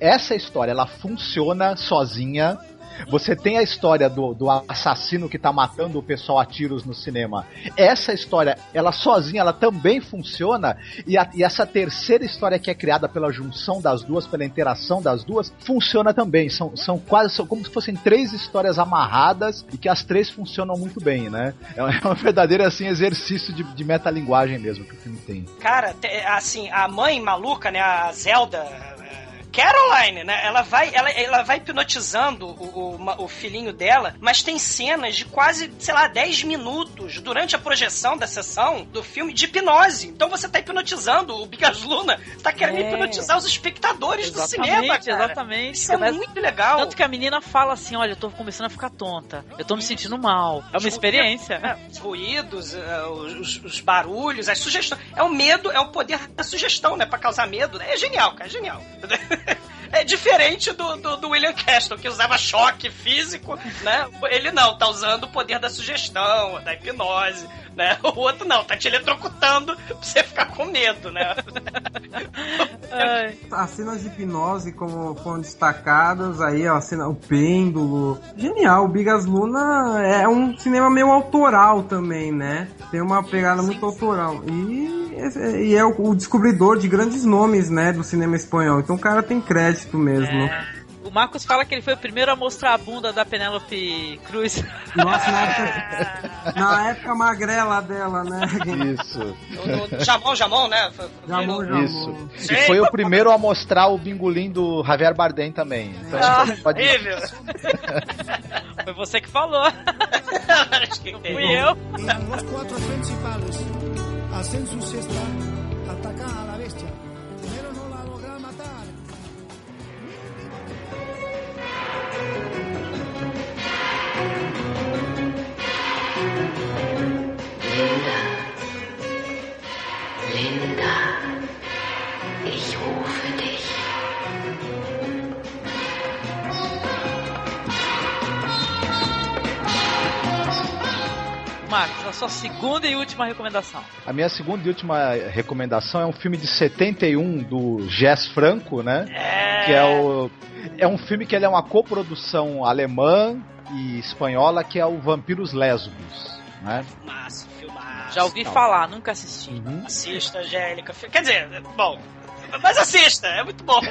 essa história, ela funciona sozinha. Você tem a história do assassino que tá matando o pessoal a tiros no cinema. Essa história, ela sozinha, ela também funciona. E essa terceira história que é criada pela junção das duas, pela interação das duas, funciona também. São como se fossem 3 histórias amarradas e que as 3 funcionam muito bem, né? É um verdadeiro, assim, exercício de metalinguagem mesmo que o filme tem. Cara, assim, a mãe maluca, né, a Zelda... Caroline, né? Ela vai hipnotizando o filhinho dela, mas tem cenas de quase, sei lá, 10 minutos durante a projeção da sessão do filme de hipnose. Então você tá hipnotizando o Bigas Luna, tá querendo hipnotizar os espectadores do cinema, cara. Exatamente. Isso é muito legal. Tanto que a menina fala assim, olha, eu tô começando a ficar tonta, eu tô me sentindo mal. É uma experiência. Os ruídos, os barulhos, as sugestões. É o medo, é o poder da sugestão, né? Pra causar medo. É genial, cara, é genial. É diferente do William Castle, que usava choque físico, né? Ele não, tá usando o poder da sugestão, da hipnose, né? O outro não, tá te eletrocutando pra você ficar com medo, né? As cenas de hipnose, como foram destacadas, aí, ó, o pêndulo. Genial, o Bigas Luna é um cinema meio autoral também, né? Tem uma pegada muito autoral. E é o descobridor de grandes nomes, né, do cinema espanhol. Então o cara tem crédito mesmo. O Marcos fala que ele foi o primeiro a mostrar a bunda da Penélope Cruz. Nossa, na época magrela dela, né? Isso. Jamon, né? Jamon. Isso. E foi o primeiro a mostrar o bingolim do Javier Bardem também. Então, pode... Foi você que falou. Acho que fui eu. Los 4 principales hacen su siesta, atacan a la bestia, pero no la logran matar. Linda, ich rufe dich. Marcos, a sua segunda e última recomendação. A minha segunda e última recomendação é um filme de 71 do Jess Franco, né? Que é um filme que ele é uma coprodução alemã e espanhola, que é o Vampiros Lésbicos, né? Filmaço. Já ouvi falar, nunca assisti. Assista, Angélica. Quer dizer, bom, mas assista, é muito bom.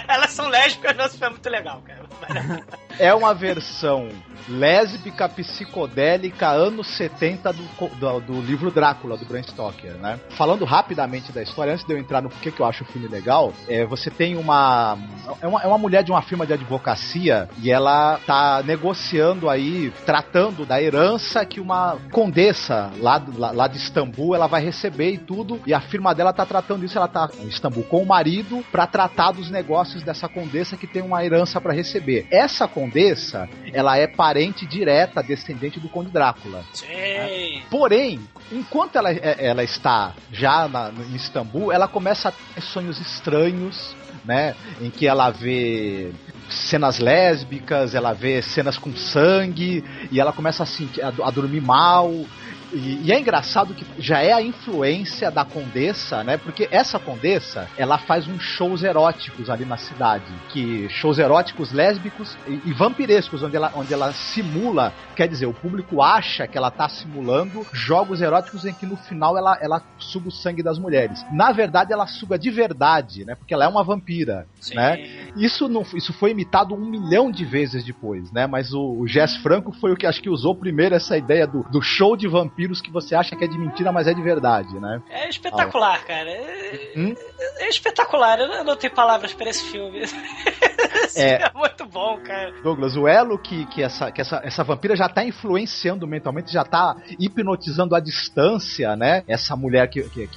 Elas são lésbicas, nosso filme é muito legal, cara. É uma versão lésbica psicodélica anos 70 do livro Drácula, do Bram Stoker, né? Falando rapidamente da história, antes de eu entrar no porquê que eu acho o filme legal, você tem uma mulher de uma firma de advocacia e ela tá negociando aí, tratando da herança que uma condessa lá de Istambul, ela vai receber e tudo, e a firma dela tá tratando isso, ela tá em Istambul com o marido pra tratar dos negócios dessa condessa que tem uma herança pra receber. Essa condessa, ela é parente direta, descendente do Conde Drácula. Sim. Porém, enquanto ela está já em Istambul, ela começa a ter sonhos estranhos, né? Em que ela vê cenas lésbicas, ela vê cenas com sangue, e ela começa assim, a dormir mal. E é engraçado que já é a influência da condessa, né? Porque essa condessa, ela faz uns shows eróticos ali na cidade. Shows eróticos lésbicos e vampirescos, onde ela simula, quer dizer, o público acha que ela tá simulando jogos eróticos em que no final ela suga o sangue das mulheres. Na verdade, ela suga de verdade, né? Porque ela é uma vampira, né? Isso foi imitado 1 milhão de vezes depois, né? Mas o Jess Franco foi o que acho que usou primeiro essa ideia do show de vampiros que você acha que é de mentira, mas é de verdade, né? É espetacular, cara. É espetacular. Eu não tenho palavras para esse filme. É muito bom, cara. Douglas, o elo que essa vampira já tá influenciando mentalmente, já tá hipnotizando à distância, né? Essa mulher,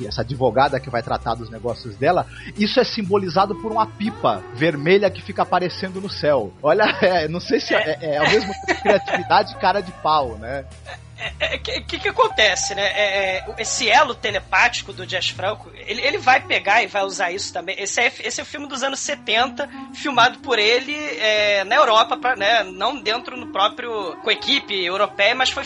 essa advogada que vai tratar dos negócios dela, isso é simbolizado por uma pipa vermelha que fica aparecendo no céu. Olha, não sei se é ao mesmo tempo criatividade e cara de pau, né? que acontece, né? Esse elo telepático do Jess Franco, ele vai pegar e vai usar isso também. Esse é o filme dos anos 70, filmado por ele na Europa, né? Não dentro no próprio... com a equipe europeia, mas foi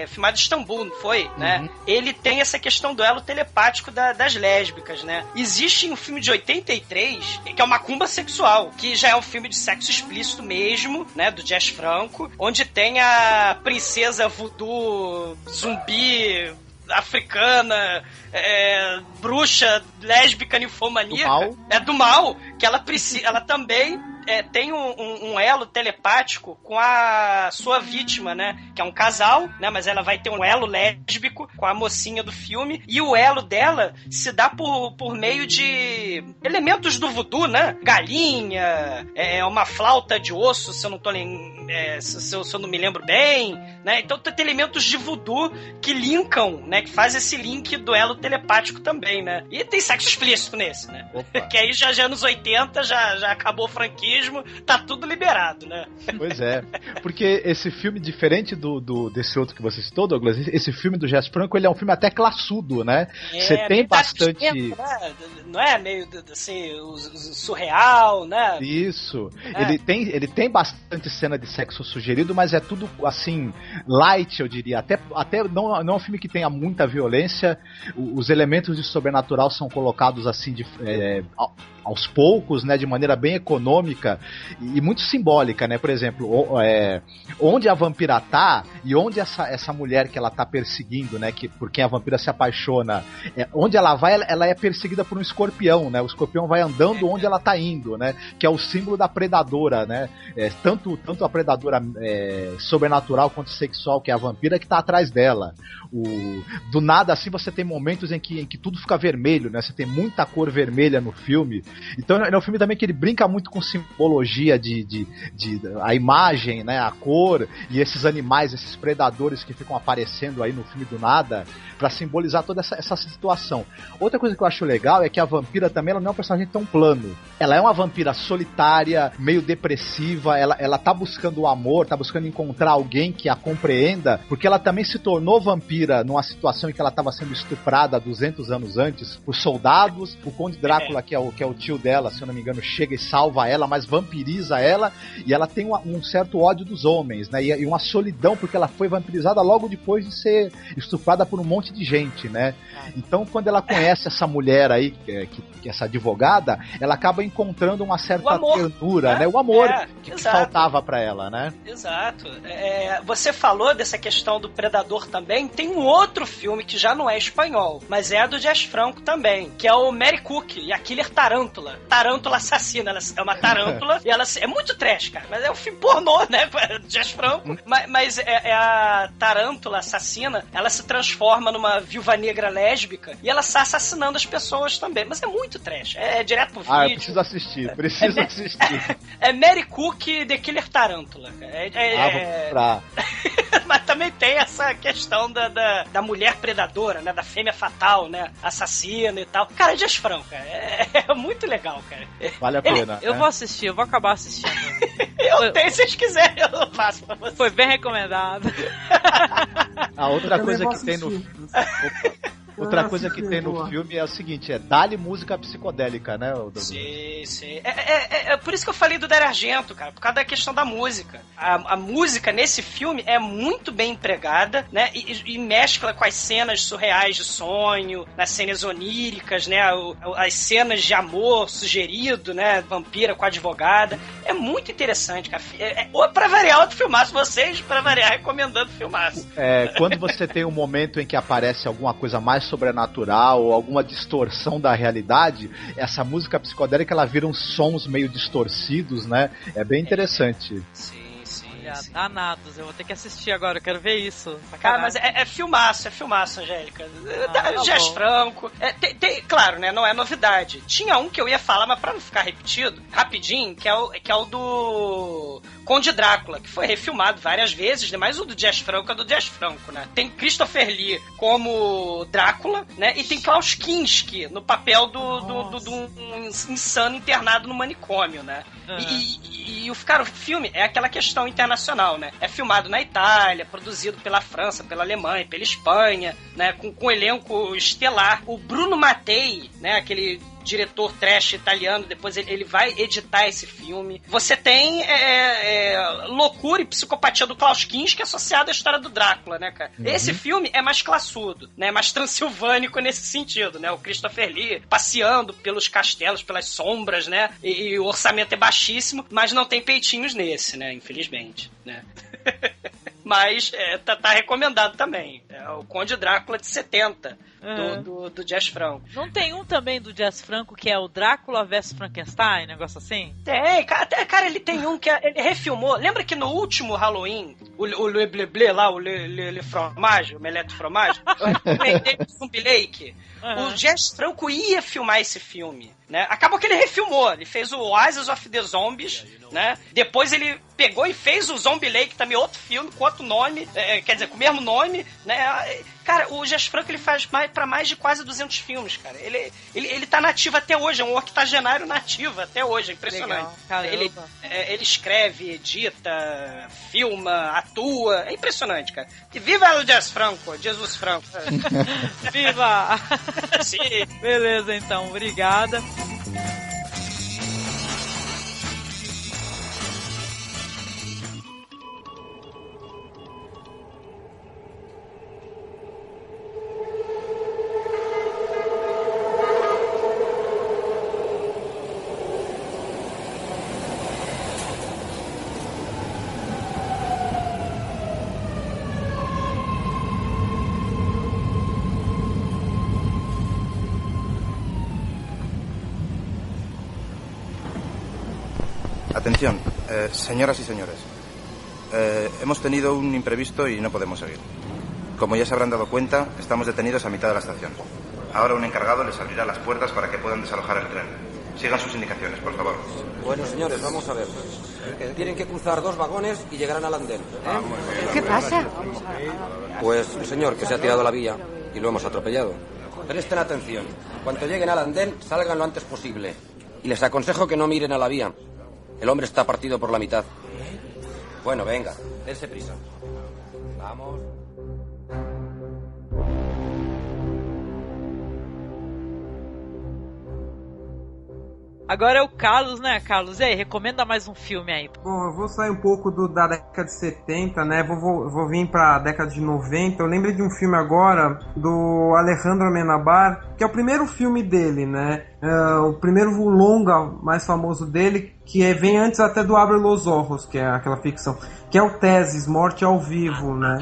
filmado em Istambul, não foi? Né? Ele tem essa questão do elo telepático das lésbicas, né? Existe um filme de 83, que é o Macumba Sexual, que já é um filme de sexo explícito mesmo, né? Do Jess Franco, onde tem a princesa voodoo, zumbi, africana, bruxa, lésbica, ninfomaníaca. Do mal, que ela também tem um elo telepático com a sua vítima, né? Que é um casal, né? Mas ela vai ter um elo lésbico com a mocinha do filme, e o elo dela se dá por meio de elementos do voodoo, né? Galinha, uma flauta de osso, se eu não tô se eu não me lembro bem, né? Então tem elementos de voodoo que linkam, né? Que faz esse link do elo telepático também, né? E tem sexo explícito nesse, né? Que aí já anos 80, já acabou o franquismo, tá tudo liberado, né? Pois é, porque esse filme, diferente desse outro que você citou, Douglas, esse filme do Jess Franco, ele é um filme até classudo, né? Você tem bastante... né? Não é meio, assim, surreal, né? Isso. Ele tem bastante cena de sexo sugerido, mas é tudo, assim, light, eu diria. Até não é um filme que tenha muita violência. Os elementos de sobrenatural são colocados, assim, aos poucos, né? De maneira bem econômica e muito simbólica, né? Por exemplo, onde a vampira tá e onde essa mulher que ela tá perseguindo, né? Por quem a vampira se apaixona, onde ela vai, ela é perseguida por um escorpião, né? O escorpião vai andando onde ela tá indo, né? Que é o símbolo da predadora, né? Tanto a predadora sobrenatural quanto sexual, que é a vampira, que tá atrás dela. Do nada, assim, você tem momentos em que tudo fica vermelho, né? Você tem muita cor vermelha no filme. Então é um filme também que ele brinca muito com simbologia de a imagem, né? A cor e esses animais, esses predadores que ficam aparecendo aí no filme do nada, pra simbolizar toda essa situação. Outra coisa que eu acho legal é que a vampira também, ela não é um personagem tão plano. Ela é uma vampira solitária, meio depressiva, ela tá buscando o amor, tá buscando encontrar alguém que a compreenda, porque ela também se tornou vampira numa situação em que ela estava sendo estuprada 200 anos antes por soldados. O Conde Drácula, que é o tio dela, se eu não me engano, chega e salva ela, mas vampiriza ela, e ela tem um certo ódio dos homens, né? E uma solidão, porque ela foi vampirizada logo depois de ser estuprada por um monte de gente, né? Então, quando ela conhece essa mulher aí, que essa advogada, ela acaba encontrando uma certa ternura, né? O amor que faltava pra ela, né? Exato. Você falou dessa questão do predador também. Tem um outro filme que já não é espanhol, mas é do Jess Franco também, que é o Mary Cook e a Killer Tarântula. Tarântula assassina. Ela é uma tarântula e ela é muito trash, cara. Mas é um filme pornô, né? Jess Franco. Mas a tarântula assassina, ela se transforma numa viúva negra lésbica e ela está assassinando as pessoas também. Mas é muito trash. É direto pro vídeo. Eu preciso assistir. É Mary Cook The Killer Tarântula. Vou comprar. Mas também tem essa questão da mulher predadora, né? Da fêmea fatal, né? Assassina e tal. Cara, é Jess Franco, cara. É muito legal, cara. Vale a pena. Eu vou assistir, eu vou acabar assistindo. Eu tenho, se vocês quiserem, eu faço pra vocês. Foi bem recomendado. A outra coisa que tem no... Outra coisa que tem no filme é o seguinte, dá-lhe música psicodélica, né? Sim. É por isso que eu falei do Dario Argento, cara, por causa da questão da música. A música nesse filme é muito bem empregada, né? E mescla com as cenas surreais de sonho, nas cenas oníricas, né? As cenas de amor sugerido, né? Vampira com a advogada. É muito interessante, cara. Ou pra variar, outro filmaço. Vocês, pra variar, recomendando filmaço. Quando você tem um momento em que aparece alguma coisa mais sobrenatural ou alguma distorção da realidade, essa música psicodélica, ela vira uns sons meio distorcidos, né? É bem interessante. Sim. Danados, eu vou ter que assistir agora, eu quero ver isso. Cara, mas é filmaço, Angélica. Jess Franco. Claro, né? Não é novidade. Tinha um que eu ia falar, mas pra não ficar repetido, rapidinho, que é o do Conde Drácula, que foi refilmado várias vezes, né? Mas o do Jess Franco é do Jess Franco, né? Tem Christopher Lee como Drácula, né? E tem Klaus Kinski no papel do um insano internado no manicômio, né? E o filme é aquela questão internacional, né? É filmado na Itália, produzido pela França, pela Alemanha, pela Espanha, né? Com elenco estelar. O Bruno Mattei, né? Aquele diretor trash italiano, depois ele vai editar esse filme. Você tem loucura e psicopatia do Klaus Kinski associada à história do Drácula, né, cara? Esse filme é mais classudo, né? Mais transilvânico nesse sentido, né? O Christopher Lee passeando pelos castelos, pelas sombras, né? E o orçamento é baixíssimo, mas não tem peitinhos nesse, né? Infelizmente, né? Mas tá recomendado também. É o Conde Drácula de 70, do Jess Franco. Não tem um também do Jess Franco que é o Drácula vs Frankenstein, negócio assim? Tem, cara, ele tem um que ele refilmou. Lembra que no último Halloween, o Le Blé Blé lá, o Le Fromage, o Melete Fromage, o Zombie Lake, o Jess Franco ia filmar esse filme, né? Acabou que ele refilmou, ele fez o Oasis of the Zombies, né? Depois ele pegou e fez o Zombie Lake, também outro filme, com outro nome, quer dizer, com o mesmo nome, né? Cara, o Jess Franco, ele faz pra mais de quase 200 filmes, cara. Ele tá nativo até hoje, é um octogenário nativo até hoje, é impressionante. Ele escreve, edita, filma, atua, é impressionante, cara. E viva o Jess Franco, Jesus Franco. Viva! Sim. Beleza, então, obrigada. Atención, señoras y señores. Hemos tenido un imprevisto y no podemos seguir. Como ya se habrán dado cuenta, estamos detenidos a mitad de la estación. Ahora un encargado les abrirá las puertas para que puedan desalojar el tren. Sigan sus indicaciones, por favor. Bueno, señores, vamos a ver. Tienen que cruzar 2 vagones y llegarán al andén. ¿Qué pasa? Pues un señor que se ha tirado a la vía y lo hemos atropellado. Presten atención. Cuando lleguen al andén, salgan lo antes posible. Y les aconsejo que no miren a la vía. El hombre está partido por la mitad. Bueno, venga, dense prisa. Vamos. Agora é o Carlos, né, Carlos? E aí, recomenda mais um filme aí. Bom, eu vou sair um pouco da década de 70, né? Vou vir pra década de 90. Eu lembrei de um filme agora do Alejandro Amenábar, que é o primeiro filme dele, né? O primeiro longa mais famoso dele, que vem antes até do Abre los Ojos, que é aquela ficção, que é o Teses, Morte ao Vivo, né?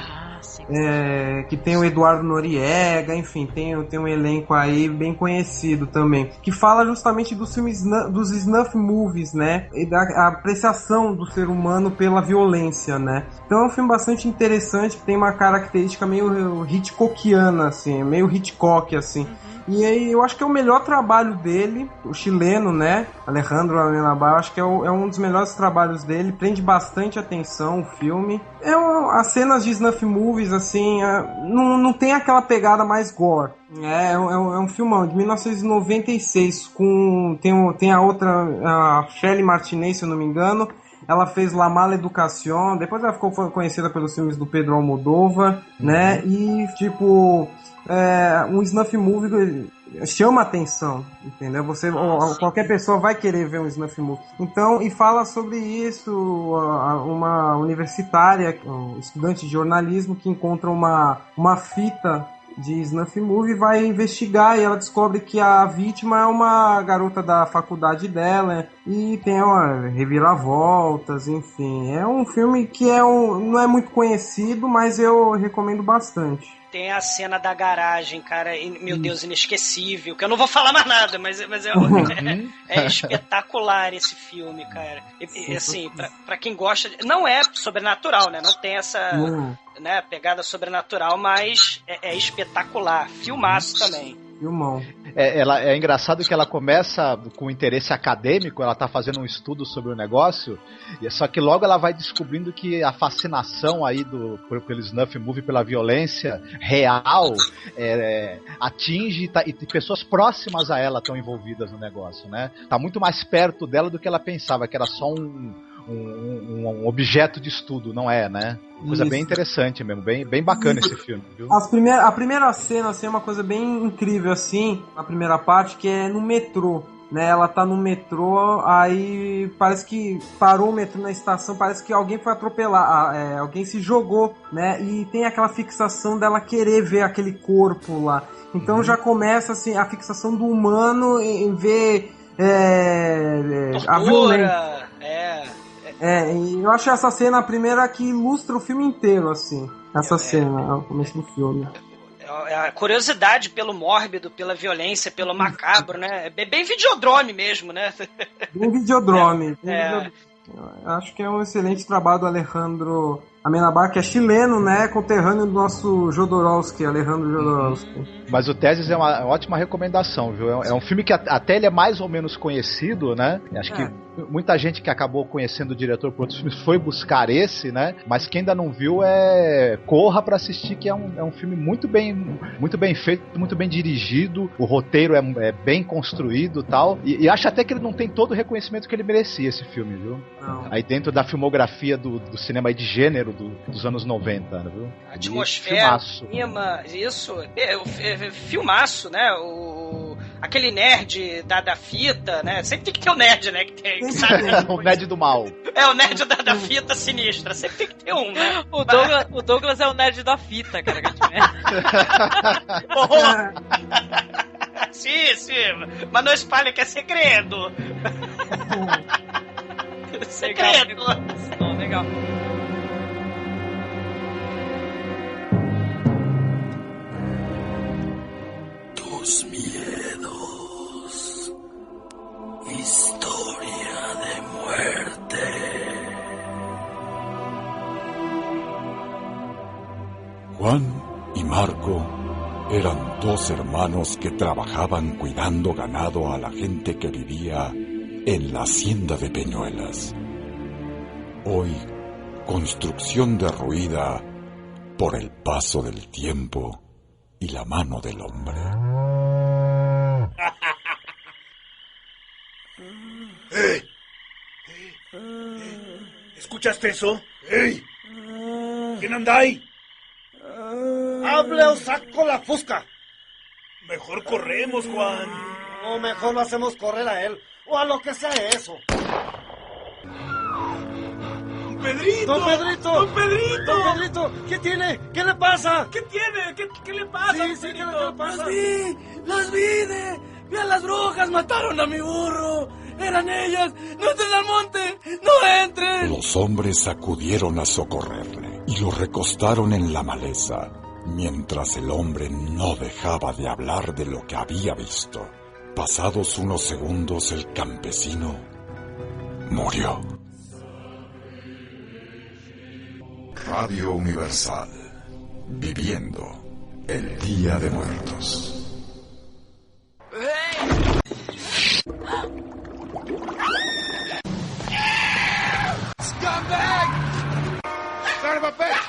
Que tem o Eduardo Noriega, enfim, tem um elenco aí bem conhecido também, que fala justamente dos filmes, dos snuff movies, né, e da apreciação do ser humano pela violência, né. Então é um filme bastante interessante, que tem uma característica meio Hitchcockiana, assim, meio Hitchcock, assim. E aí, eu acho que é o melhor trabalho dele, o chileno, né, Alejandro Amenábar, acho que é um dos melhores trabalhos dele, prende bastante atenção o filme. As cenas de snuff movies, assim, não tem aquela pegada mais gore. É um filmão de 1996, tem a outra, a Shelley Martinez, se eu não me engano. Ela fez La Mala Educación, depois ela ficou conhecida pelos filmes do Pedro Almodóvar, né, e tipo... um snuff movie chama atenção, entendeu? Qualquer pessoa vai querer ver um snuff movie. Então, e fala sobre isso uma universitária, um estudante de jornalismo que encontra uma fita de snuff movie, vai investigar e ela descobre que a vítima é uma garota da faculdade dela e tem reviravoltas, enfim. É um filme que não é muito conhecido, mas eu recomendo bastante. Tem a cena da garagem, cara, meu Deus, inesquecível, que eu não vou falar mais nada, mas é espetacular esse filme, cara. E assim, pra quem gosta, não é sobrenatural, né, não tem essa né, pegada sobrenatural, mas é espetacular, filmaço também. Filmão. É engraçado que ela começa com interesse acadêmico, ela tá fazendo um estudo sobre o negócio, só que logo ela vai descobrindo que a fascinação aí pelo snuff movie, pela violência real, atinge e pessoas próximas a ela estão envolvidas no negócio, né? Tá muito mais perto dela do que ela pensava, que era só um objeto de estudo, não é, né? Coisa bem interessante mesmo, bem bacana esse filme, viu? A primeira cena, assim, é uma coisa bem incrível, assim, a primeira parte, que é no metrô. Né, ela tá no metrô, aí parece que parou o metrô na estação, parece que alguém foi atropelar, alguém se jogou, né, e tem aquela fixação dela querer ver aquele corpo lá. Então já começa assim, a fixação do humano em ver a violência. E eu acho essa cena a primeira que ilustra o filme inteiro, assim, essa cena, o começo do filme. A curiosidade pelo mórbido, pela violência, pelo macabro, né? É bem Videodrome mesmo, né? Bem Videodrome. Acho que é um excelente trabalho do Alejandro Amenábar, que é chileno, né? Conterrâneo do nosso Jodorowsky, Alejandro Jodorowsky. Mas o Teses é uma ótima recomendação, viu? É um filme que até ele é mais ou menos conhecido, né? Acho que muita gente que acabou conhecendo o diretor por outros filmes foi buscar esse, né? Mas quem ainda não viu, corra pra assistir, que é um filme muito bem feito, muito bem dirigido, o roteiro é bem construído e tal, e acho até que ele não tem todo o reconhecimento que ele merecia, esse filme, viu? Não. Aí dentro da filmografia do cinema de gênero dos anos 90, viu? Atmosfera, clima, isso, filmaço, né? Aquele nerd da fita, né? Sempre tem que ter o nerd, né? Que sabe, o nerd do mal. O nerd da fita sinistra. Sempre tem que ter um, né? O Douglas é o nerd da fita, cara. Sim, mas não espalha que é segredo. Segredo. Legal. Tus miedos. Historia de muerte. Juan y Marco eran dos hermanos que trabajaban cuidando ganado a la gente que vivía en la hacienda de Peñuelas. Hoy, construcción derruida por el paso del tiempo y la mano del hombre. ¿Escuchaste eso? ¡Ey! ¿Quién anda ahí? ¡Hable o saco la fusca! Mejor corremos, Juan. O mejor lo hacemos correr a él, o a lo que sea eso. ¡Pedrito! ¡Don Pedrito! ¡Don Pedrito! ¡Don Pedrito! ¿Qué tiene? ¿Qué le pasa? ¿Qué tiene? ¿Qué le pasa? Sí, ¿qué le pasa? ¡Las vi! ¡Vi a las brujas! ¡Mataron a mi burro! ¡Eran ellas! ¡No entren al monte! ¡No entren! Los hombres acudieron a socorrerle y lo recostaron en la maleza, mientras el hombre no dejaba de hablar de lo que había visto. Pasados unos segundos, el campesino murió. Radio Universal, viviendo el Día de Muertos. Scumbag! Son of a bitch!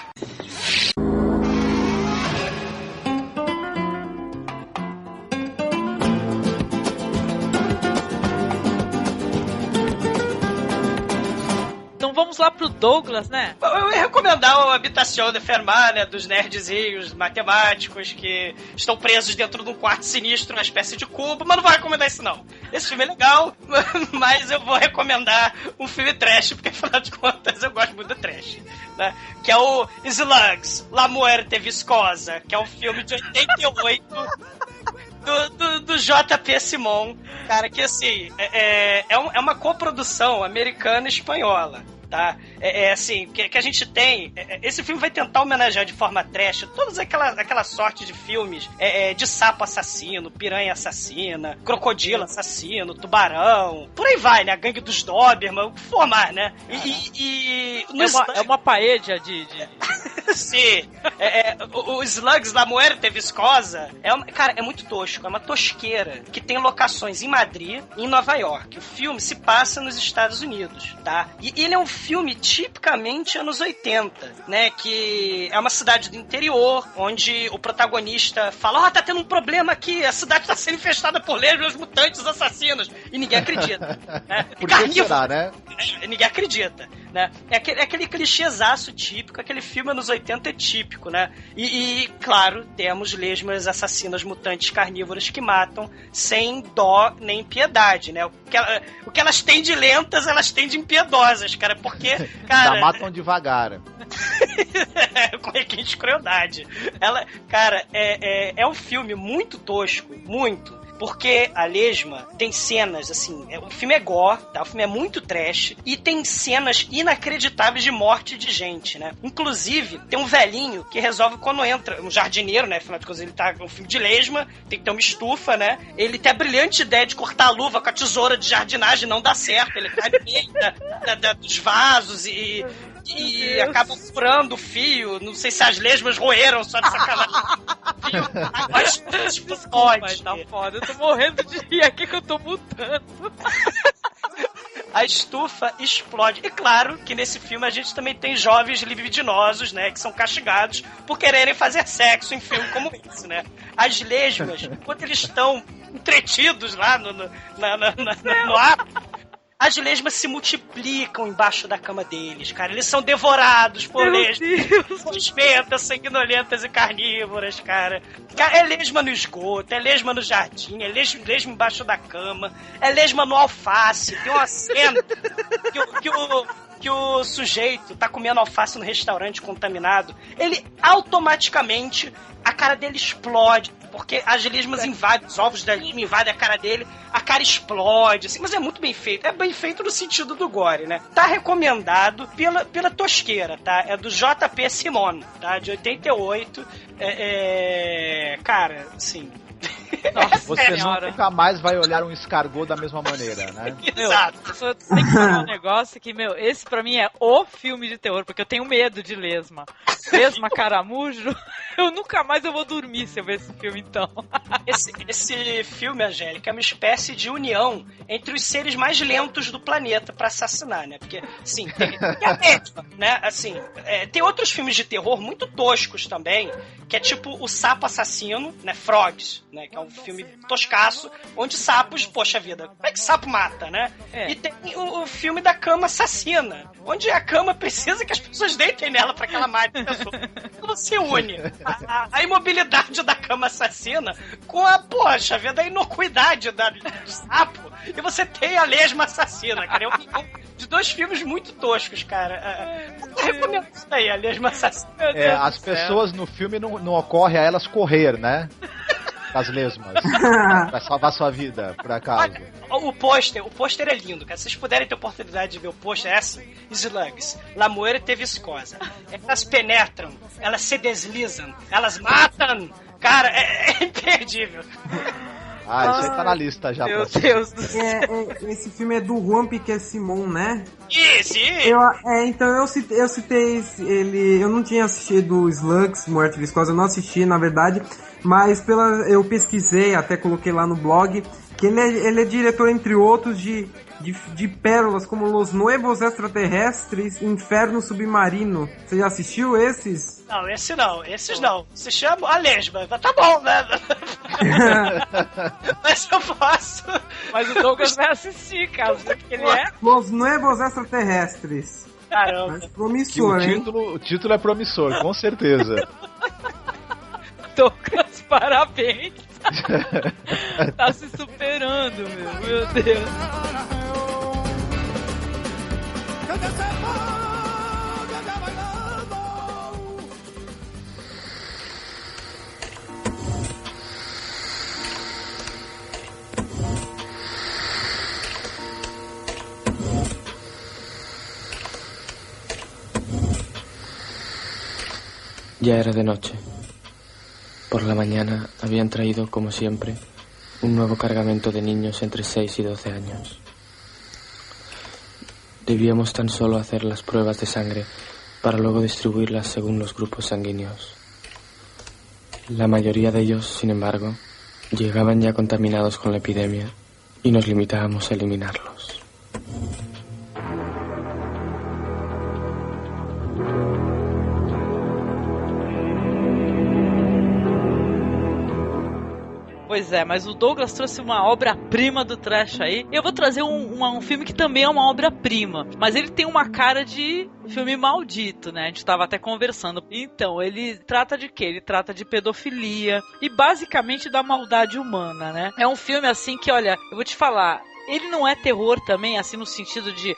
Vamos lá pro Douglas, né? Eu ia recomendar o Habitação de Fermat, né? Dos nerdzinhos matemáticos que estão presos dentro de um quarto sinistro, uma espécie de cubo, mas não vou recomendar isso não. Esse filme é legal, mas eu vou recomendar um filme trash, porque afinal de contas eu gosto muito do trash, né? Que é o Slugs, La Muerte Viscosa, que é um filme de 88 do JP Simon, cara, que assim, é uma coprodução americana e espanhola. Tá? Assim, que a gente tem. Esse filme vai tentar homenagear de forma trash todas aquela sorte de filmes de sapo assassino, piranha assassina, crocodilo assassino, tubarão, por aí vai, né? A gangue dos Doberman, o que for mais, né? É uma paella de... Sim. O Slugs La Muerte Viscosa cara, é muito tosco, é uma tosqueira que tem locações em Madrid e em Nova York. O filme se passa nos Estados Unidos, tá? E ele é um filme tipicamente anos 80, né? Que é uma cidade do interior, onde o protagonista fala, tá tendo um problema aqui, a cidade tá sendo infestada por lesmas mutantes assassinos. E ninguém acredita. Né? Por que será, né? Ninguém acredita, né? É aquele clichêzaço típico, aquele filme anos 80 é típico, né? E claro, temos lesmas assassinas mutantes carnívoras que matam sem dó nem piedade, né? O que elas têm de lentas, elas têm de impiedosas, cara, porque, cara... Já matam devagar. Com requinte de crueldade. Cara, é um filme muito tosco, muito. Porque a lesma tem cenas, assim, o filme é gore, tá? O filme é muito trash e tem cenas inacreditáveis de morte de gente, né? Inclusive, tem um velhinho que resolve quando entra, um jardineiro, né? Afinal de contas, ele tá com um filme de lesma, tem que ter uma estufa, né? Ele tem a brilhante ideia de cortar a luva com a tesoura de jardinagem, não dá certo, ele cai no meio dos vasos e acaba furando o fio. Não sei se as lesmas roeram só de sacanagem. Mas explode. Tá foda, eu tô morrendo de rir aqui que eu tô mutando. A estufa explode. E claro que nesse filme a gente também tem jovens libidinosos, né? Que são castigados por quererem fazer sexo em filme como esse, né? As lesmas, quando eles estão entretidos lá no ar, as lesmas se multiplicam embaixo da cama deles, cara. Eles são devorados por lesmas suspensas, sanguinolentas e carnívoras, cara. É lesma no esgoto, é lesma no jardim, é lesma embaixo da cama, é lesma no alface. Tem uma cena que o sujeito tá comendo alface no restaurante contaminado. Ele automaticamente, a cara dele explode, porque as lesmas invadem, os ovos da lesma invadem a cara dele, a cara explode, assim, mas é muito bem feito. É bem feito no sentido do gore, né? Tá recomendado pela tosqueira, tá? É do JP Simon, tá? De 88. Cara, assim... Nossa, você nunca mais vai olhar um escargot da mesma maneira, né? Exato. Eu tenho que falar um negócio que, esse pra mim é o filme de terror, porque eu tenho medo de lesma. Lesma, caramujo, eu nunca mais vou dormir se eu ver esse filme, então. Esse filme, Angélica, é uma espécie de união entre os seres mais lentos do planeta pra assassinar, né? Porque, assim, tem a lesma, né? Assim, tem outros filmes de terror muito toscos também, que é tipo O Sapo Assassino, né? Frogs, né? Que é um filme toscaço, onde sapos, poxa vida, como é que sapo mata, né? E tem o filme da cama assassina, onde a cama precisa que as pessoas deitem nela pra que ela mate a pessoa. Então você une a imobilidade da cama assassina com a, poxa vida, a inocuidade do sapo, e você tem a lesma assassina, cara. É um de dois filmes muito toscos, cara. Eu recomendo isso aí, a lesma assassina. As pessoas no filme não ocorre a elas correr, né? Das lesmas. Pra salvar sua vida, por acaso. O pôster é lindo, cara. Se vocês puderem ter oportunidade de ver o pôster, é assim: slugs, lamoeira e viscosa. Elas penetram, elas se deslizam, elas matam. Cara, é imperdível. Isso aí tá na lista já. Meu Deus do céu. Esse filme é do Juan Piquet Simon, né? Isso! Então eu citei ele. Eu não tinha assistido Slugs, Morte Viscosa, eu não assisti, na verdade. Mas eu pesquisei, até coloquei lá no blog, que ele é diretor, entre outros, de pérolas como Los Nuevos Extraterrestres, Inferno Submarino. Você já assistiu esses? Não, esses não. Se chama a lesma. Tá bom, né? Mas eu posso. Mas o Douglas vai assistir, cara. Que ele é. Los Nuevos Extraterrestres. Caramba. Mas promissor, o título é promissor, com certeza. Douglas, parabéns. Tá se superando, meu Deus. Ya era de noche. Por la mañana habían traído, como siempre, un nuevo cargamento de niños entre 6 y 12 años. Debíamos tan solo hacer las pruebas de sangre para luego distribuirlas según los grupos sanguíneos. La mayoría de ellos, sin embargo, llegaban ya contaminados con la epidemia y nos limitábamos a eliminarlos. Pois é, mas o Douglas trouxe uma obra-prima do trash aí. Eu vou trazer um filme que também é uma obra-prima, mas ele tem uma cara de filme maldito, né? A gente tava até conversando. Então, ele trata de quê? Ele trata de pedofilia e basicamente da maldade humana, né? É um filme assim que, olha, eu vou te falar... Ele não é terror também, assim, no sentido de,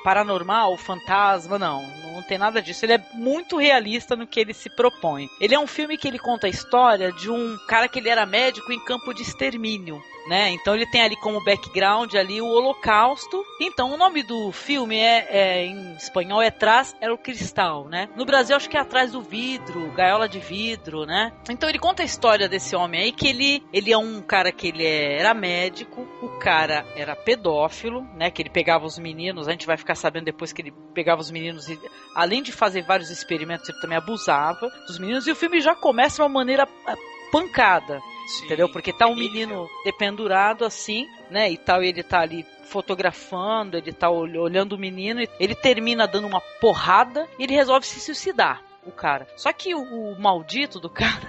paranormal, fantasma, não tem nada disso. Ele é muito realista no que ele se propõe. Ele é um filme que ele conta a história de um cara que ele era médico em campo de extermínio, né? Então ele tem ali como background ali o Holocausto. Então o nome do filme em espanhol é Tras el Cristal, né? No Brasil acho que é Atrás do Vidro, Gaiola de Vidro, né? Então ele conta a história desse homem aí, que ele é um cara que ele era médico, o cara era pedófilo, né? Que ele pegava os meninos, a gente vai ficar sabendo depois que ele pegava os meninos e, além de fazer vários experimentos, ele também abusava dos meninos, e o filme já começa de uma maneira pancada. Sim, entendeu? Porque tá um menino dependurado assim, né? E tal, ele tá ali fotografando, ele tá olhando o menino, e ele termina dando uma porrada e ele resolve se suicidar, o cara. Só que o maldito do cara,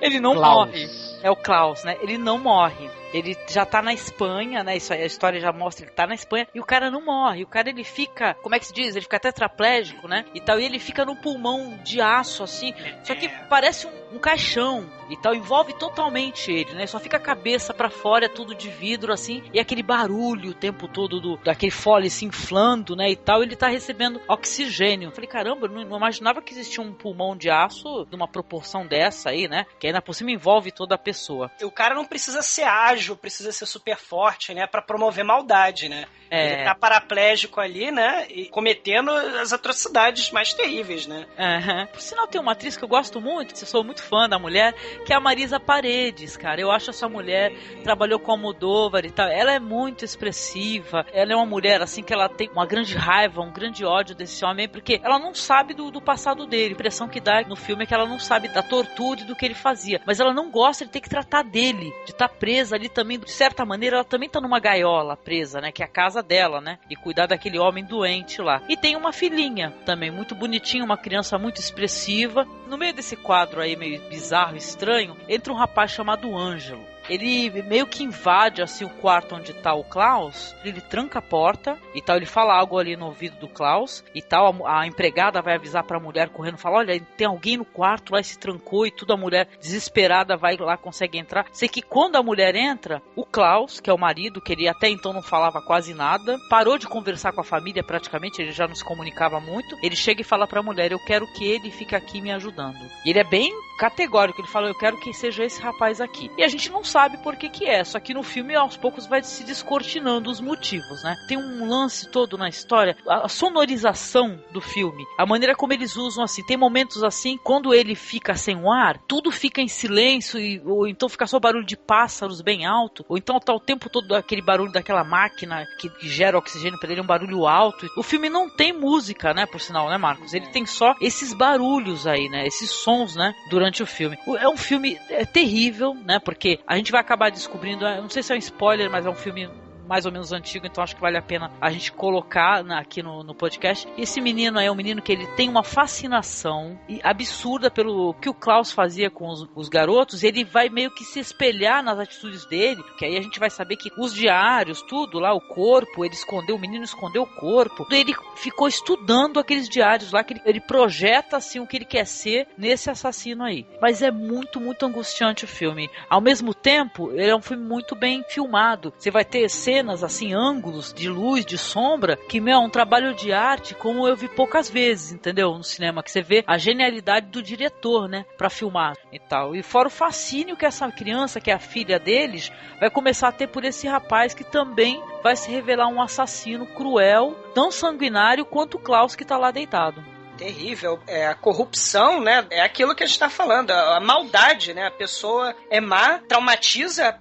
ele não morre. É o Klaus, né? Ele não morre. Ele já tá na Espanha, né? Isso aí, a história já mostra, ele tá na Espanha e o cara não morre. O cara, ele fica, como é que se diz? Ele fica tetraplégico, né? E tal, e ele fica num pulmão de aço, assim. Só que parece um caixão e tal, envolve totalmente ele, né? Só fica a cabeça pra fora, é tudo de vidro, assim, e aquele barulho o tempo todo daquele fole se inflando, né? E tal, ele tá recebendo oxigênio. Eu falei, caramba, eu não imaginava que existia um pulmão de aço de uma proporção dessa aí, né? Que ainda por cima envolve toda a pessoa. O cara não precisa ser ágil, precisa ser super forte, né? Pra promover maldade, né? Ele tá paraplégico ali, né? E cometendo as atrocidades mais terríveis, né? Uhum. Por sinal, tem uma atriz que eu gosto muito, eu sou muito fã da mulher, que é a Marisa Paredes, cara. Eu acho essa mulher, trabalhou com a Almodóvar e tal, ela é muito expressiva, ela é uma mulher, assim, que ela tem uma grande raiva, um grande ódio desse homem, porque ela não sabe do passado dele. A impressão que dá no filme é que ela não sabe da tortura e do que ele fazia, mas ela não gosta de ter que tratar dele, de estar presa ali também, de certa maneira, ela também tá numa gaiola presa, né, que é a casa dela, né, e cuidar daquele homem doente lá. E tem uma filhinha também, muito bonitinha, uma criança muito expressiva. No meio desse quadro aí, meio bizarro, estranho, entra um rapaz chamado Ângelo. Ele meio que invade, assim, o quarto onde tá o Klaus, ele tranca a porta e tal, ele fala algo ali no ouvido do Klaus e tal, a empregada vai avisar pra mulher correndo, fala, olha, tem alguém no quarto lá e se trancou e tudo, a mulher desesperada vai lá, consegue entrar. Sei que quando a mulher entra, o Klaus, que é o marido, que ele até então não falava quase nada, parou de conversar com a família praticamente, ele já não se comunicava muito, ele chega e fala pra mulher, eu quero que ele fique aqui me ajudando. E ele é bem categórico, ele fala, eu quero que seja esse rapaz aqui. E a gente não sabe por que é, só que no filme aos poucos vai se descortinando os motivos, né? Tem um lance todo na história, a sonorização do filme, a maneira como eles usam, assim, tem momentos assim, quando ele fica sem o ar, tudo fica em silêncio, ou então fica só barulho de pássaros bem alto, ou então tá o tempo todo aquele barulho daquela máquina que gera oxigênio pra ele, um barulho alto. O filme não tem música, né, por sinal, né, Marcos? Ele tem só esses barulhos aí, né, esses sons, né, durante o filme. É um filme terrível, né, porque a gente vai acabar descobrindo, eu não sei se é um spoiler, mas é um filme mais ou menos antigo, então acho que vale a pena a gente colocar aqui no podcast. Esse menino aí é um menino que ele tem uma fascinação absurda pelo que o Klaus fazia com os garotos, ele vai meio que se espelhar nas atitudes dele, que aí a gente vai saber que os diários, tudo lá, o corpo, o menino escondeu o corpo, ele ficou estudando aqueles diários lá, que ele projeta assim o que ele quer ser nesse assassino aí. Mas é muito, muito angustiante o filme. Ao mesmo tempo, ele é um filme muito bem filmado. Você vai ter cenas, assim, ângulos de luz, de sombra, que, é um trabalho de arte como eu vi poucas vezes, entendeu? No cinema, que você vê a genialidade do diretor, né, pra filmar e tal. E fora o fascínio que essa criança, que é a filha deles, vai começar a ter por esse rapaz que também vai se revelar um assassino cruel, tão sanguinário quanto o Klaus que tá lá deitado. Terrível. A corrupção, né? É aquilo que a gente tá falando. A maldade, né? A pessoa é má, traumatiza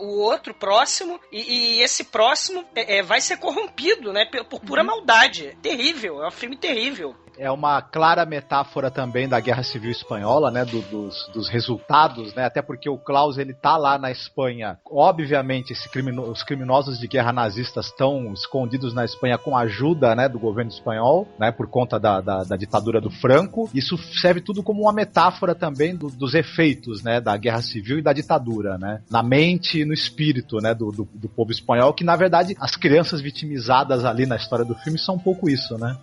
o outro próximo e esse próximo vai ser corrompido, né? Por pura maldade. Terrível. É um filme terrível. É uma clara metáfora também da Guerra Civil Espanhola, né, dos resultados, né, até porque o Klaus, ele tá lá na Espanha. Obviamente, os criminosos de guerra nazistas estão escondidos na Espanha com a ajuda, né, do governo espanhol, né, por conta da ditadura do Franco. Isso serve tudo como uma metáfora também dos efeitos, né, da Guerra Civil e da ditadura, né, na mente e no espírito, né, do povo espanhol, que na verdade as crianças vitimizadas ali na história do filme são um pouco isso, né?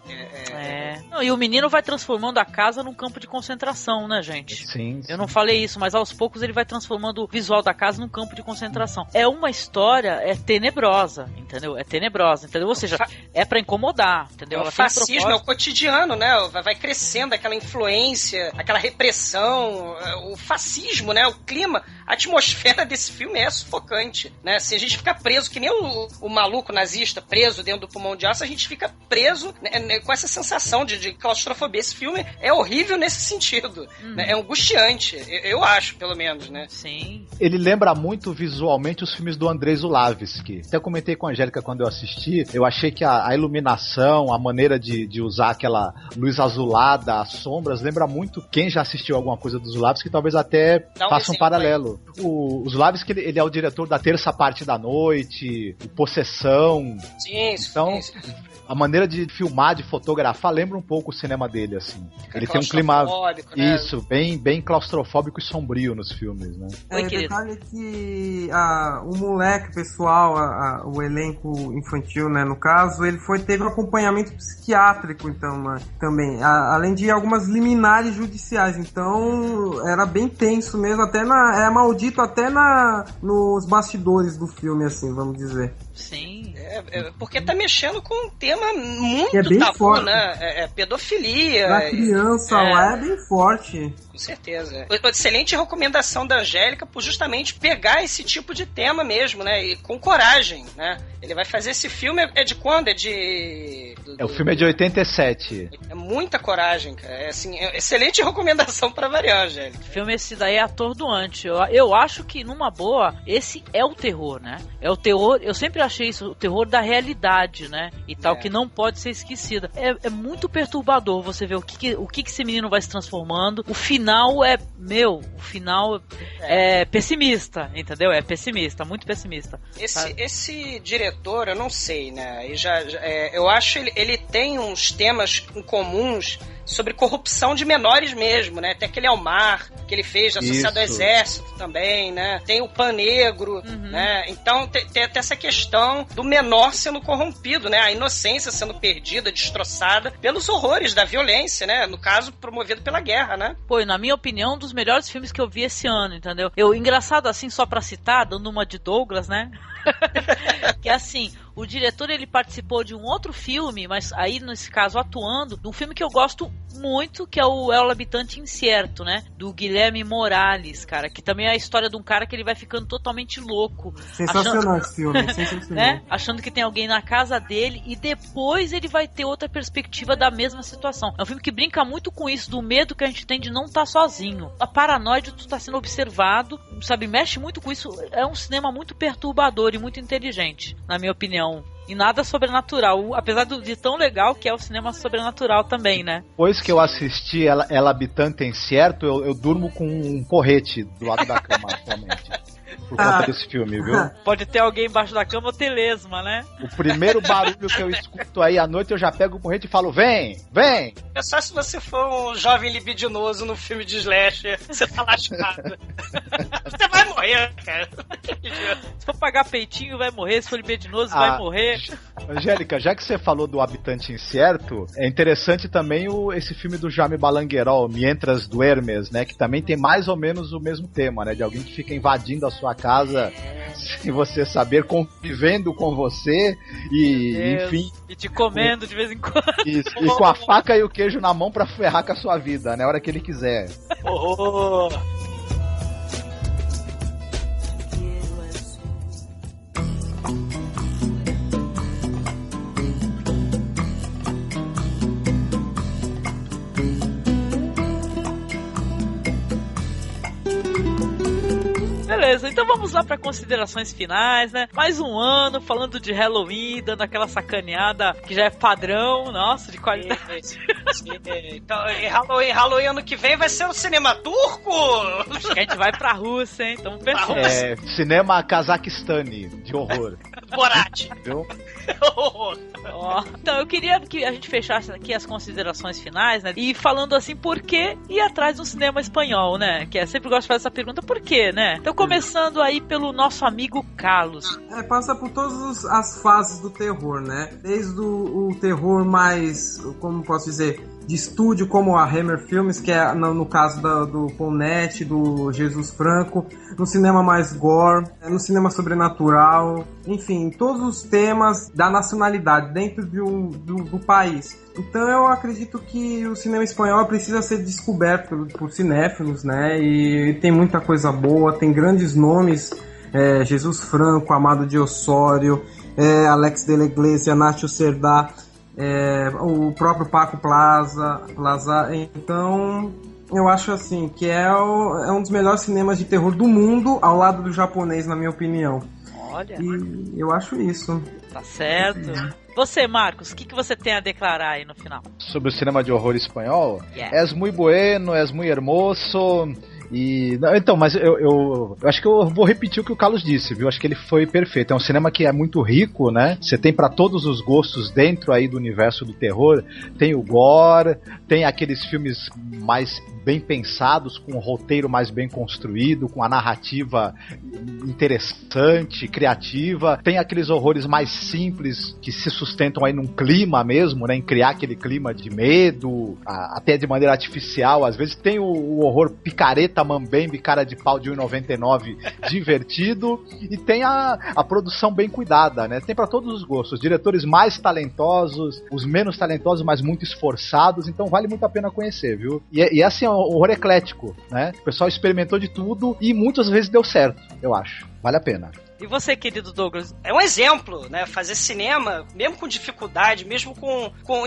Não, e o menino vai transformando a casa num campo de concentração, né, gente? Sim. Eu não falei isso, mas aos poucos ele vai transformando o visual da casa num campo de concentração. É uma história tenebrosa, entendeu? É tenebrosa, entendeu? Ou seja, é pra incomodar, entendeu? O fascismo é o cotidiano, né? Vai crescendo aquela influência, aquela repressão, o fascismo, né? O clima, a atmosfera desse filme é sufocante, né? Se a gente ficar preso, que nem o maluco nazista preso dentro do pulmão de aço, a gente fica preso, né, com essa sensação de claustrofobia. Esse filme é horrível nesse sentido, né? É angustiante, eu acho, pelo menos, né? Sim. Ele lembra muito visualmente os filmes do Andrzej Zulawski. Até comentei com a Angélica quando eu assisti, eu achei que a iluminação, a maneira de usar aquela luz azulada, as sombras, lembra muito quem já assistiu alguma coisa do Zulawski, talvez até faça um paralelo. O Zulawski, ele é o diretor da Terça Parte da Noite, o Possessão. Sim, então, a maneira de filmar, de fotografar, lembra um pouco o cinema dele, assim. Ele tem um clima, né? isso, bem claustrofóbico e sombrio nos filmes, né? Detalhe que o moleque, pessoal, o elenco infantil, né, no caso, ele teve um acompanhamento psiquiátrico, então, né, também, além de algumas liminares judiciais, então era bem tenso mesmo, até é maldito até nos bastidores do filme, assim, vamos dizer. Sim. Porque tá mexendo com um tema muito bem tabu, forte. né? Pedofilia. Pra criança lá é bem forte. Com certeza. Excelente recomendação da Angélica por justamente pegar esse tipo de tema mesmo, né? E com coragem, né? Ele vai fazer esse filme, é de quando? O filme é de 87. É muita coragem, cara. É assim, excelente recomendação pra variar, Angélica. O filme esse daí é atordoante. Eu acho que, numa boa, esse é o terror, né? É o terror, eu sempre achei isso, o terror da realidade, né? E tal, que não pode ser esquecida. É muito perturbador você ver o que esse menino vai se transformando. O final é pessimista, entendeu? É pessimista, muito pessimista. Esse diretor, eu não sei, né? Eu acho ele tem uns temas incomuns sobre corrupção de menores mesmo, né? Tem aquele Almar, que ele fez associado ao Exército também, né? Tem o Pan Negro, né? Então tem até essa questão do menor sendo corrompido, né? A inocência sendo perdida, destroçada pelos horrores da violência, né? No caso, promovido pela guerra, né? Pô, e na minha opinião, um dos melhores filmes que eu vi esse ano, entendeu? Engraçado assim, só pra citar, dando uma de Douglas, né? Que assim, o diretor, ele participou de um outro filme, mas aí nesse caso atuando, de um filme que eu gosto muito, que é o El Habitante Incierto, né? Do Guilherme Morales, cara, que também é a história de um cara que ele vai ficando totalmente louco. Sensacional esse filme, sensacional. Né? Achando que tem alguém na casa dele e depois ele vai ter outra perspectiva da mesma situação. É um filme que brinca muito com isso, do medo que a gente tem de não estar sozinho. A paranoia de tu estar sendo observado, sabe? Mexe muito com isso. É um cinema muito perturbador e muito inteligente, na minha opinião. E nada sobrenatural, apesar de tão legal que é o cinema sobrenatural também, né? Depois que eu assisti El Habitante Incierto, eu durmo com um porrete do lado da cama atualmente. Por conta desse filme, viu? Pode ter alguém embaixo da cama ou ter lesma, né? O primeiro barulho que eu escuto aí à noite, eu já pego o porrete e falo, vem! É só se você for um jovem libidinoso no filme de slasher, você tá lascado. Você vai morrer, cara. Se for pagar peitinho, vai morrer. Se for libidinoso, vai morrer. Angélica, já que você falou do Habitante Incierto, é interessante também esse filme do Jaime Balanguerol, Mientras Duermes, né? Que também tem mais ou menos o mesmo tema, né? De alguém que fica invadindo a sua casa sem você saber, convivendo com você e, enfim... E te comendo de vez em quando. Isso, e com a faca e o queijo na mão pra ferrar com a sua vida, né? A hora que ele quiser. Beleza, Beleza, então vamos lá para considerações finais, né? Mais um ano falando de Halloween, dando aquela sacaneada que já é padrão, nossa, de qualidade. Então, Halloween ano que vem vai ser o cinema turco? Acho que a gente vai pra Rússia, hein? Então pensando. Cinema Cazaquistani, de horror. Borat. Então, eu queria que a gente fechasse aqui as considerações finais, né? E falando assim, por que ir atrás do cinema espanhol, né? Que eu sempre gosto de fazer essa pergunta, por quê, né? Então, começando aí pelo nosso amigo Carlos. Passa por todas as fases do terror, né? Desde o terror mais, como posso dizer, de estúdio, como a Hammer Films, que é no caso do Paul Nett, do Jesus Franco, no cinema mais gore, no cinema sobrenatural, enfim, todos os temas da nacionalidade dentro do país. Então eu acredito que o cinema espanhol precisa ser descoberto por cinéfilos, né? E tem muita coisa boa, tem grandes nomes, Jesus Franco, Amado de Osório, Alex de la Iglesia, Nacho Cerdá, o próprio Paco Plaza. Então eu acho assim que é um dos melhores cinemas de terror do mundo, ao lado do japonês, na minha opinião. Olha. E eu acho isso. Tá certo. Você, Marcos, o que você tem a declarar aí no final? Sobre o cinema de horror espanhol? Yeah. És muy bueno, és muy hermoso. Então, mas eu acho que eu vou repetir o que o Carlos disse, viu? Acho que ele foi perfeito. É um cinema que é muito rico, né? Você tem pra todos os gostos dentro aí do universo do terror. Tem o gore, tem aqueles filmes mais bem pensados, com um roteiro mais bem construído, com a narrativa interessante, criativa. Tem aqueles horrores mais simples que se sustentam aí num clima mesmo, né? Em criar aquele clima de medo, até de maneira artificial. Às vezes tem o horror picareta, mambembe, cara de pau de 1,99 divertido, e tem a produção bem cuidada, né? Tem pra todos os gostos, os diretores mais talentosos, os menos talentosos, mas muito esforçados, então vale muito a pena conhecer, viu? E assim, é um horror eclético, né? O pessoal experimentou de tudo e muitas vezes deu certo, eu acho. Vale a pena. E você, querido Douglas? É um exemplo, né? Fazer cinema, mesmo com dificuldade, mesmo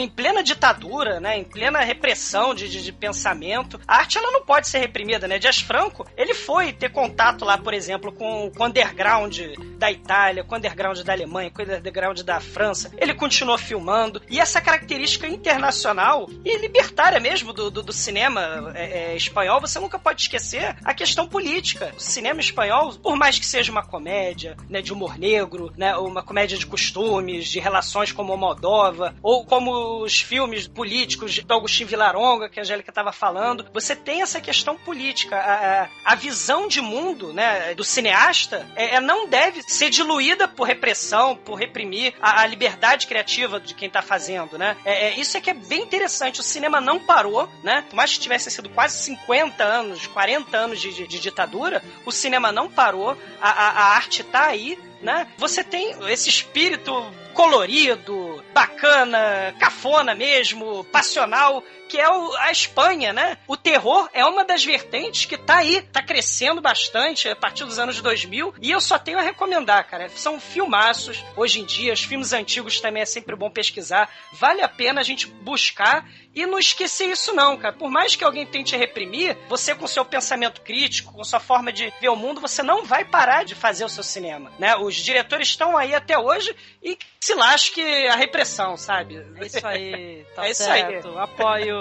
em plena ditadura, né? Em plena repressão de pensamento. A arte, ela não pode ser reprimida, né? Dias Franco, ele foi ter contato lá, por exemplo, com o underground da Itália, com o underground da Alemanha, com o underground da França. Ele continuou filmando. E essa característica internacional e libertária mesmo do cinema espanhol, você nunca pode esquecer a questão política. O cinema espanhol, por mais que seja uma comédia, né, de humor negro, né, uma comédia de costumes, de relações como Moldova, ou como os filmes políticos de Agustín Villaronga, que a Angélica estava falando, você tem essa questão política. A visão de mundo, né, do cineasta não deve ser diluída por repressão, por reprimir a liberdade criativa de quem está fazendo, né? Isso é que é bem interessante. O cinema não parou, né? Por mais que tivessem sido quase 50 anos, 40 anos de ditadura, o cinema não parou, a arte tá aí, né? Você tem esse espírito colorido, bacana, cafona mesmo, passional, que é a Espanha, né? O terror é uma das vertentes que tá aí, tá crescendo bastante a partir dos anos 2000, e eu só tenho a recomendar, cara. São filmaços, hoje em dia, os filmes antigos também é sempre bom pesquisar, vale a pena a gente buscar e não esquecer isso não, cara. Por mais que alguém tente reprimir, você com seu pensamento crítico, com sua forma de ver o mundo, você não vai parar de fazer o seu cinema, né? Os diretores estão aí até hoje e se lasque a repressão, sabe? É isso aí, tá é certo. Isso aí. Apoio.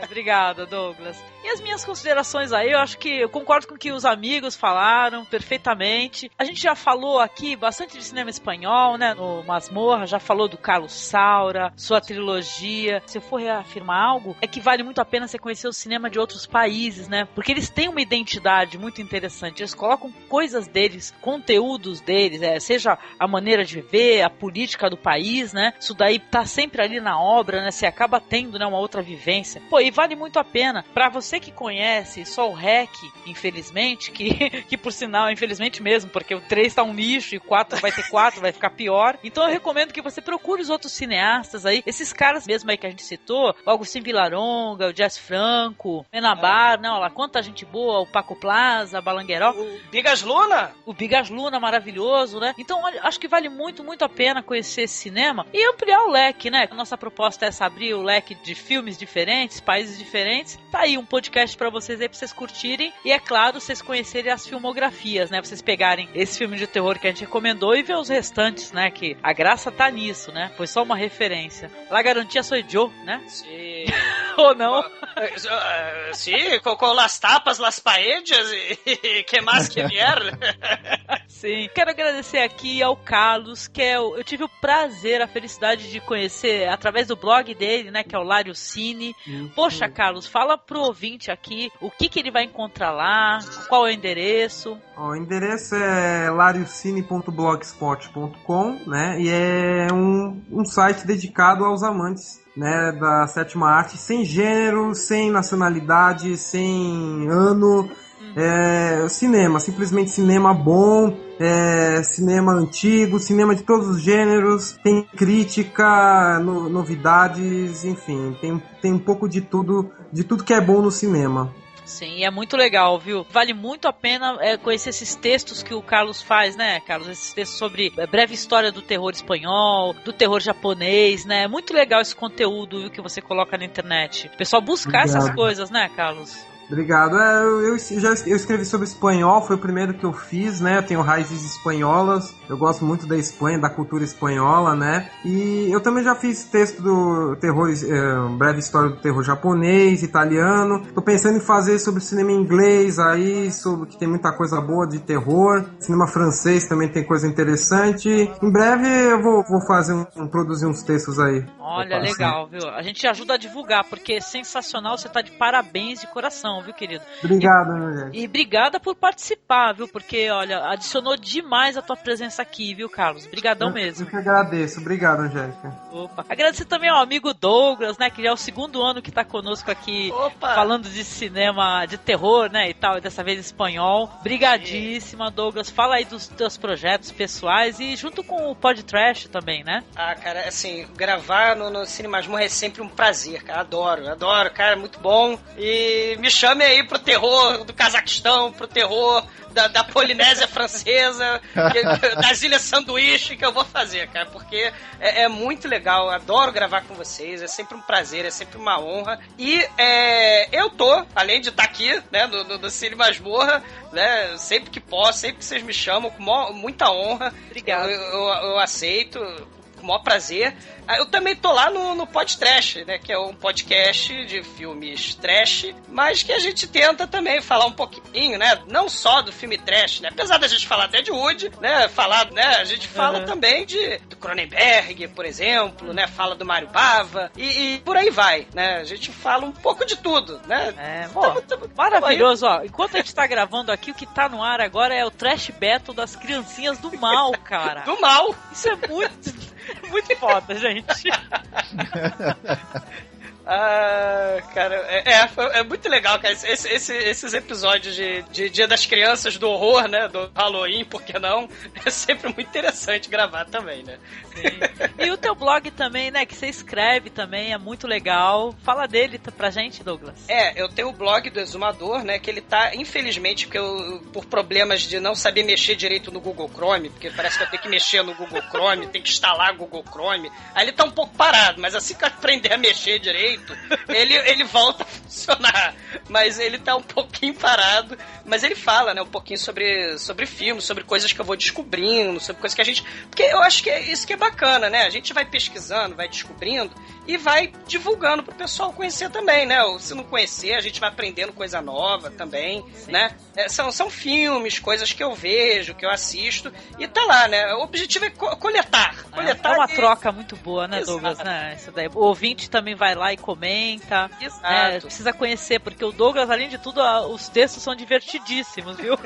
Obrigada, Douglas. E as minhas considerações aí, eu acho que eu concordo com o que os amigos falaram perfeitamente. A gente já falou aqui bastante de cinema espanhol, né? No Masmorra, já falou do Carlos Saura, sua trilogia. Se eu for reafirmar algo, é que vale muito a pena você conhecer o cinema de outros países, né? Porque eles têm uma identidade muito interessante. Eles colocam coisas deles, conteúdos deles, seja a maneira de viver, a política do país, né? Isso daí tá sempre ali na obra, né? Você acaba tendo, né, uma outra vivência. Pô, e vale muito a pena. Pra você que conhece só o REC, infelizmente, que por sinal, infelizmente mesmo, porque o 3 tá um lixo e o 4 vai ter 4, vai ficar pior. Então eu recomendo que você procure os outros cineastas aí, esses caras mesmo aí que a gente citou, o Agustín Villaronga, o Jess Franco, Menabar, não, lá, quanta gente boa, o Paco Plaza, Balangueró. O Bigas Luna. O Bigas Luna, maravilhoso, né? Então, olha, acho que vale muito, muito a pena conhecer esse cinema e ampliar o leque, né? A nossa proposta é essa, abrir o leque de filmes diferentes, diferentes, países diferentes. Tá aí um podcast pra vocês aí, pra vocês curtirem. E é claro, vocês conhecerem as filmografias, né? Vocês pegarem esse filme de terror que a gente recomendou e ver os restantes, né? Que a graça tá nisso, né? Foi só uma referência. La garantia soy yo, né? Sim. Ou não? Sim, com las tapas, las paellas e que mais que vier. Sim. Quero agradecer aqui ao Carlos, que eu tive o prazer, a felicidade de conhecer através do blog dele, né? Que é o Lário Cine. Poxa, Carlos, fala pro ouvinte aqui o que ele vai encontrar lá, qual é o endereço. O endereço é lariocine.blogspot.com, né? E é um site dedicado aos amantes, né, da sétima arte, sem gênero, sem nacionalidade, sem ano. Cinema, simplesmente cinema bom, cinema antigo, cinema de todos os gêneros, tem crítica, novidades, enfim, tem um pouco de tudo que é bom no cinema. Sim, é muito legal, viu? Vale muito a pena conhecer esses textos que o Carlos faz, né, Carlos? Esses textos sobre a breve história do terror espanhol, do terror japonês, né? É muito legal esse conteúdo, viu, que você coloca na internet. O pessoal buscar essas coisas, né, Carlos? Obrigado. Eu escrevi sobre espanhol, foi o primeiro que eu fiz, né? Eu tenho raízes espanholas, eu gosto muito da Espanha, da cultura espanhola, né? E eu também já fiz texto do terror, breve história do terror japonês, italiano. Tô pensando em fazer sobre cinema inglês aí, sobre que tem muita coisa boa de terror. Cinema francês também tem coisa interessante. Em breve eu vou produzir uns textos aí. Olha, legal, viu? A gente ajuda a divulgar, porque é sensacional, você tá de parabéns de coração, viu, querido? Obrigado, meu gente. E obrigada por participar, viu? Porque, olha, adicionou demais a tua presença aqui, viu, Carlos? Obrigadão mesmo. Eu que agradeço. Obrigado, Angélica. Opa. Agradecer também ao amigo Douglas, né? Que já é o segundo ano que tá conosco aqui, falando de cinema de terror, né? E tal, e dessa vez espanhol. Brigadíssima, Douglas. Fala aí dos teus projetos pessoais e junto com o Podtrash também, né? Ah, cara, assim, gravar no Cine Masmorra é sempre um prazer, cara. Adoro, cara, é muito bom. E me chame aí pro terror do Cazaquistão, pro terror da Polinésia Francesa, das Ilhas Sanduíche, que eu vou fazer, cara, porque é muito legal. Adoro gravar com vocês, é sempre um prazer, é sempre uma honra. E eu tô, além de estar aqui, né, no Cine Masmorra, né, sempre que posso, sempre que vocês me chamam, com muita honra. Obrigado. Eu aceito, com o maior prazer. Eu também tô lá no Podtrash, né, que é um podcast de filmes trash, mas que a gente tenta também falar um pouquinho, né, não só do filme trash, né, apesar da gente falar até de Woody, né, a gente fala também do Cronenberg, por exemplo, né, fala do Mário Bava e por aí vai, né, a gente fala um pouco de tudo, né. Maravilhoso, ó, enquanto a gente tá gravando aqui, o que tá no ar agora é o Trash Battle das criancinhas do mal, cara. Do mal! Isso é muito foda, gente. Cara, é muito legal, cara. Esses episódios de Dia das Crianças, do horror, né? Do Halloween, por que não? É sempre muito interessante gravar também, né? Sim. E o teu blog também, né? Que você escreve também, é muito legal. Fala dele pra gente, Douglas. Eu tenho o blog do Exumador, né? Que ele tá, infelizmente, porque por problemas de não saber mexer direito no Google Chrome, porque parece que eu tenho que mexer no Google Chrome, tem que instalar o Google Chrome. Aí ele tá um pouco parado, mas assim que eu aprender a mexer direito, ele volta a funcionar, mas ele tá um pouquinho parado, mas ele fala, né, um pouquinho sobre filmes, sobre coisas que eu vou descobrindo, sobre coisas que a gente... Porque eu acho que é isso que é bacana, né, a gente vai pesquisando, vai descobrindo e vai divulgando pro pessoal conhecer também, né, ou se não conhecer, a gente vai aprendendo coisa nova também, né, são filmes, coisas que eu vejo, que eu assisto, e tá lá, né, o objetivo é coletar. É uma troca muito boa, né, Douglas, né, isso daí. O ouvinte também vai lá e comenta, né, precisa conhecer, porque o Douglas, além de tudo, os textos são divertidíssimos, viu?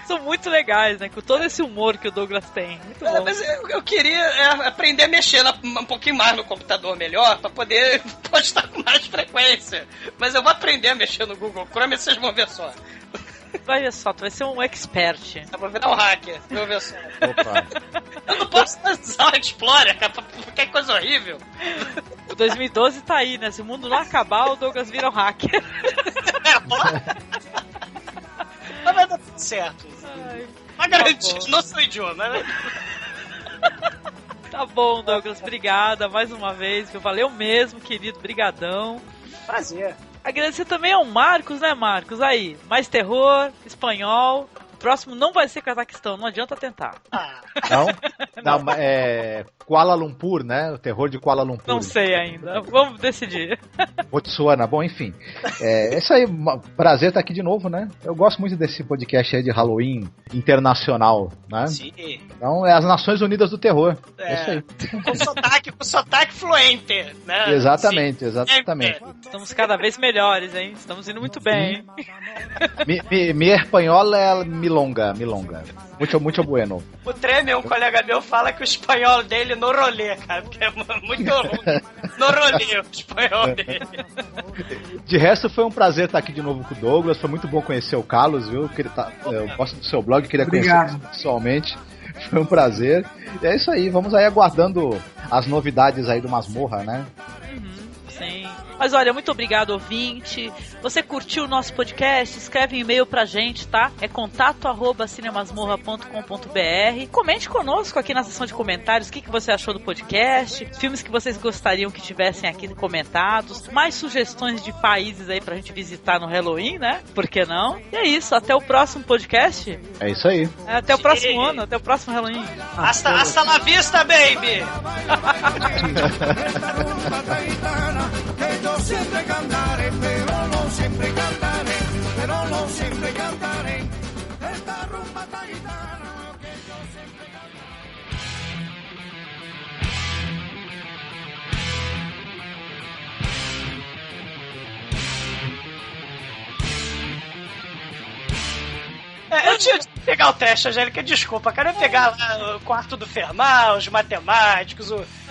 São muito legais, né? Com todo esse humor que o Douglas tem. Muito bom. Mas eu queria aprender a mexer um pouquinho mais no computador melhor, pra poder postar com mais frequência. Mas eu vou aprender a mexer no Google Chrome e vocês vão ver só. Vai ver só, tu vai ser um expert. Eu vou virar um hacker, vou ver só. Opa. Eu não posso usar o Explorer, cara, porque é coisa horrível. O 2012 tá aí, né? Se o mundo não acabar, o Douglas vira um hacker. Mas vai dar tudo certo. Mas garantido, não sou idiota, né? Tá bom, Douglas, obrigada mais uma vez. Valeu mesmo, querido, brigadão. Prazer. Agradecer também ao Marcos, né, Marcos? Aí, mais terror, espanhol. O próximo não vai ser Cazaquistão, não adianta tentar. Não, é Kuala Lumpur, né? O terror de Kuala Lumpur. Não sei ainda, vamos decidir. Botsuana, bom, enfim. É isso aí, prazer estar aqui de novo, né? Eu gosto muito desse podcast aí de Halloween internacional, né? Sim. Então, é as Nações Unidas do Terror. É isso aí. Com sotaque fluente, né? Exatamente, Sim. exatamente. Estamos cada vez melhores, hein? Estamos indo muito bem. Mi espanhol é milonga. Muito bueno. O Tremer, um colega meu, fala que o espanhol dele no rolê, cara, porque é muito ruim. No rolê, o espanhol dele. De resto, foi um prazer estar aqui de novo com o Douglas. Foi muito bom conhecer o Carlos, viu? Eu gosto do seu blog, queria conhecer pessoalmente. Foi um prazer. E é isso aí, vamos aí aguardando as novidades aí do Masmorra, né? Sim. Mas olha, muito obrigado, ouvinte. Você curtiu o nosso podcast? Escreve um e-mail pra gente, tá? É contato@cinemasmorra.com.br. Comente conosco aqui na seção de comentários o que você achou do podcast, filmes que vocês gostariam que tivessem aqui comentados, mais sugestões de países aí pra gente visitar no Halloween, né? Por que não? E é isso, até o próximo podcast. É isso aí. Até o próximo ano, até o próximo Halloween. Hasta la vista, baby! Yo siempre cantaré, pero no siempre cantaré, pero no siempre cantaré. Esta rumba taitana que yo siempre Eu tinha que pegar o teste, Angélica, desculpa, cara, eu ia pegar lá o quarto do Fermat, os matemáticos,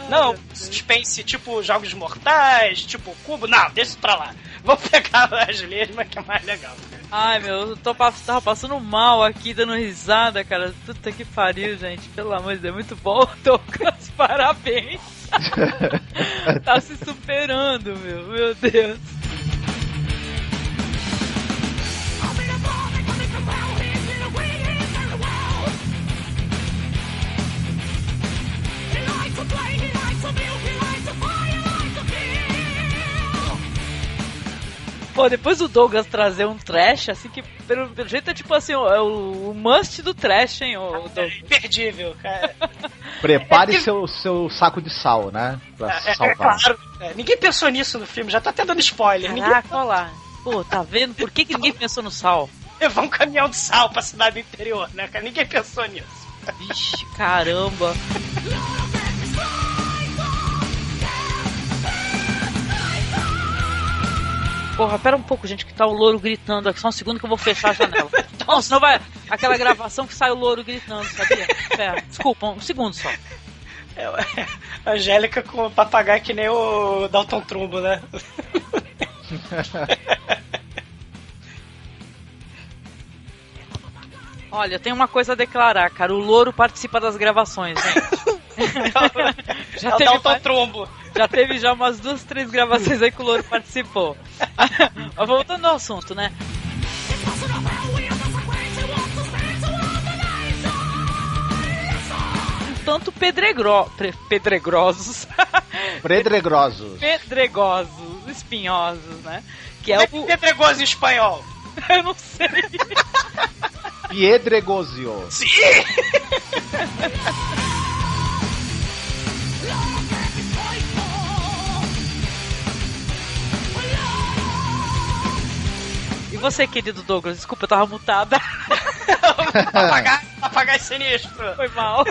não, suspense tipo Jogos Mortais, tipo Cubo, não, deixa isso pra lá. Vou pegar as lesmas que é mais legal. Ai, meu, eu tava passando mal aqui, dando risada, cara. Puta que pariu, gente. Pelo amor de Deus, muito bom, Douglas, parabéns. Tá se superando, meu Deus. Pô, depois do Douglas trazer um trash, assim, que pelo jeito é tipo assim, é o must do trash, hein? É imperdível, cara. Prepare seu saco de sal, né? Pra salvar. Claro. Ninguém pensou nisso no filme, já tá até dando spoiler. Caraca, olha lá. Pô, tá vendo? Por que ninguém pensou no sal? Levar um caminhão de sal pra cidade do interior, né, cara? Ninguém pensou nisso. Vixe, caramba. Porra, pera um pouco, gente, que tá o louro gritando aqui. Só um segundo que eu vou fechar a janela. Não, senão vai... Aquela gravação que sai o louro gritando, sabia? Pera, desculpa, um segundo só. A Angélica com o papagaio que nem o Dalton Trumbo, né? Olha, eu tenho uma coisa a declarar, cara. O louro participa das gravações, né? Já teve já umas 2, 3 gravações aí que o louro participou. Mas voltando ao assunto, né? Um tanto pedregosos, espinhosos, né? Que é o pedregoso em espanhol. Eu não sei. Piedregosio. Sim! E você, querido Douglas? Desculpa, eu tava mutada. Papagaio sinistro. Foi mal.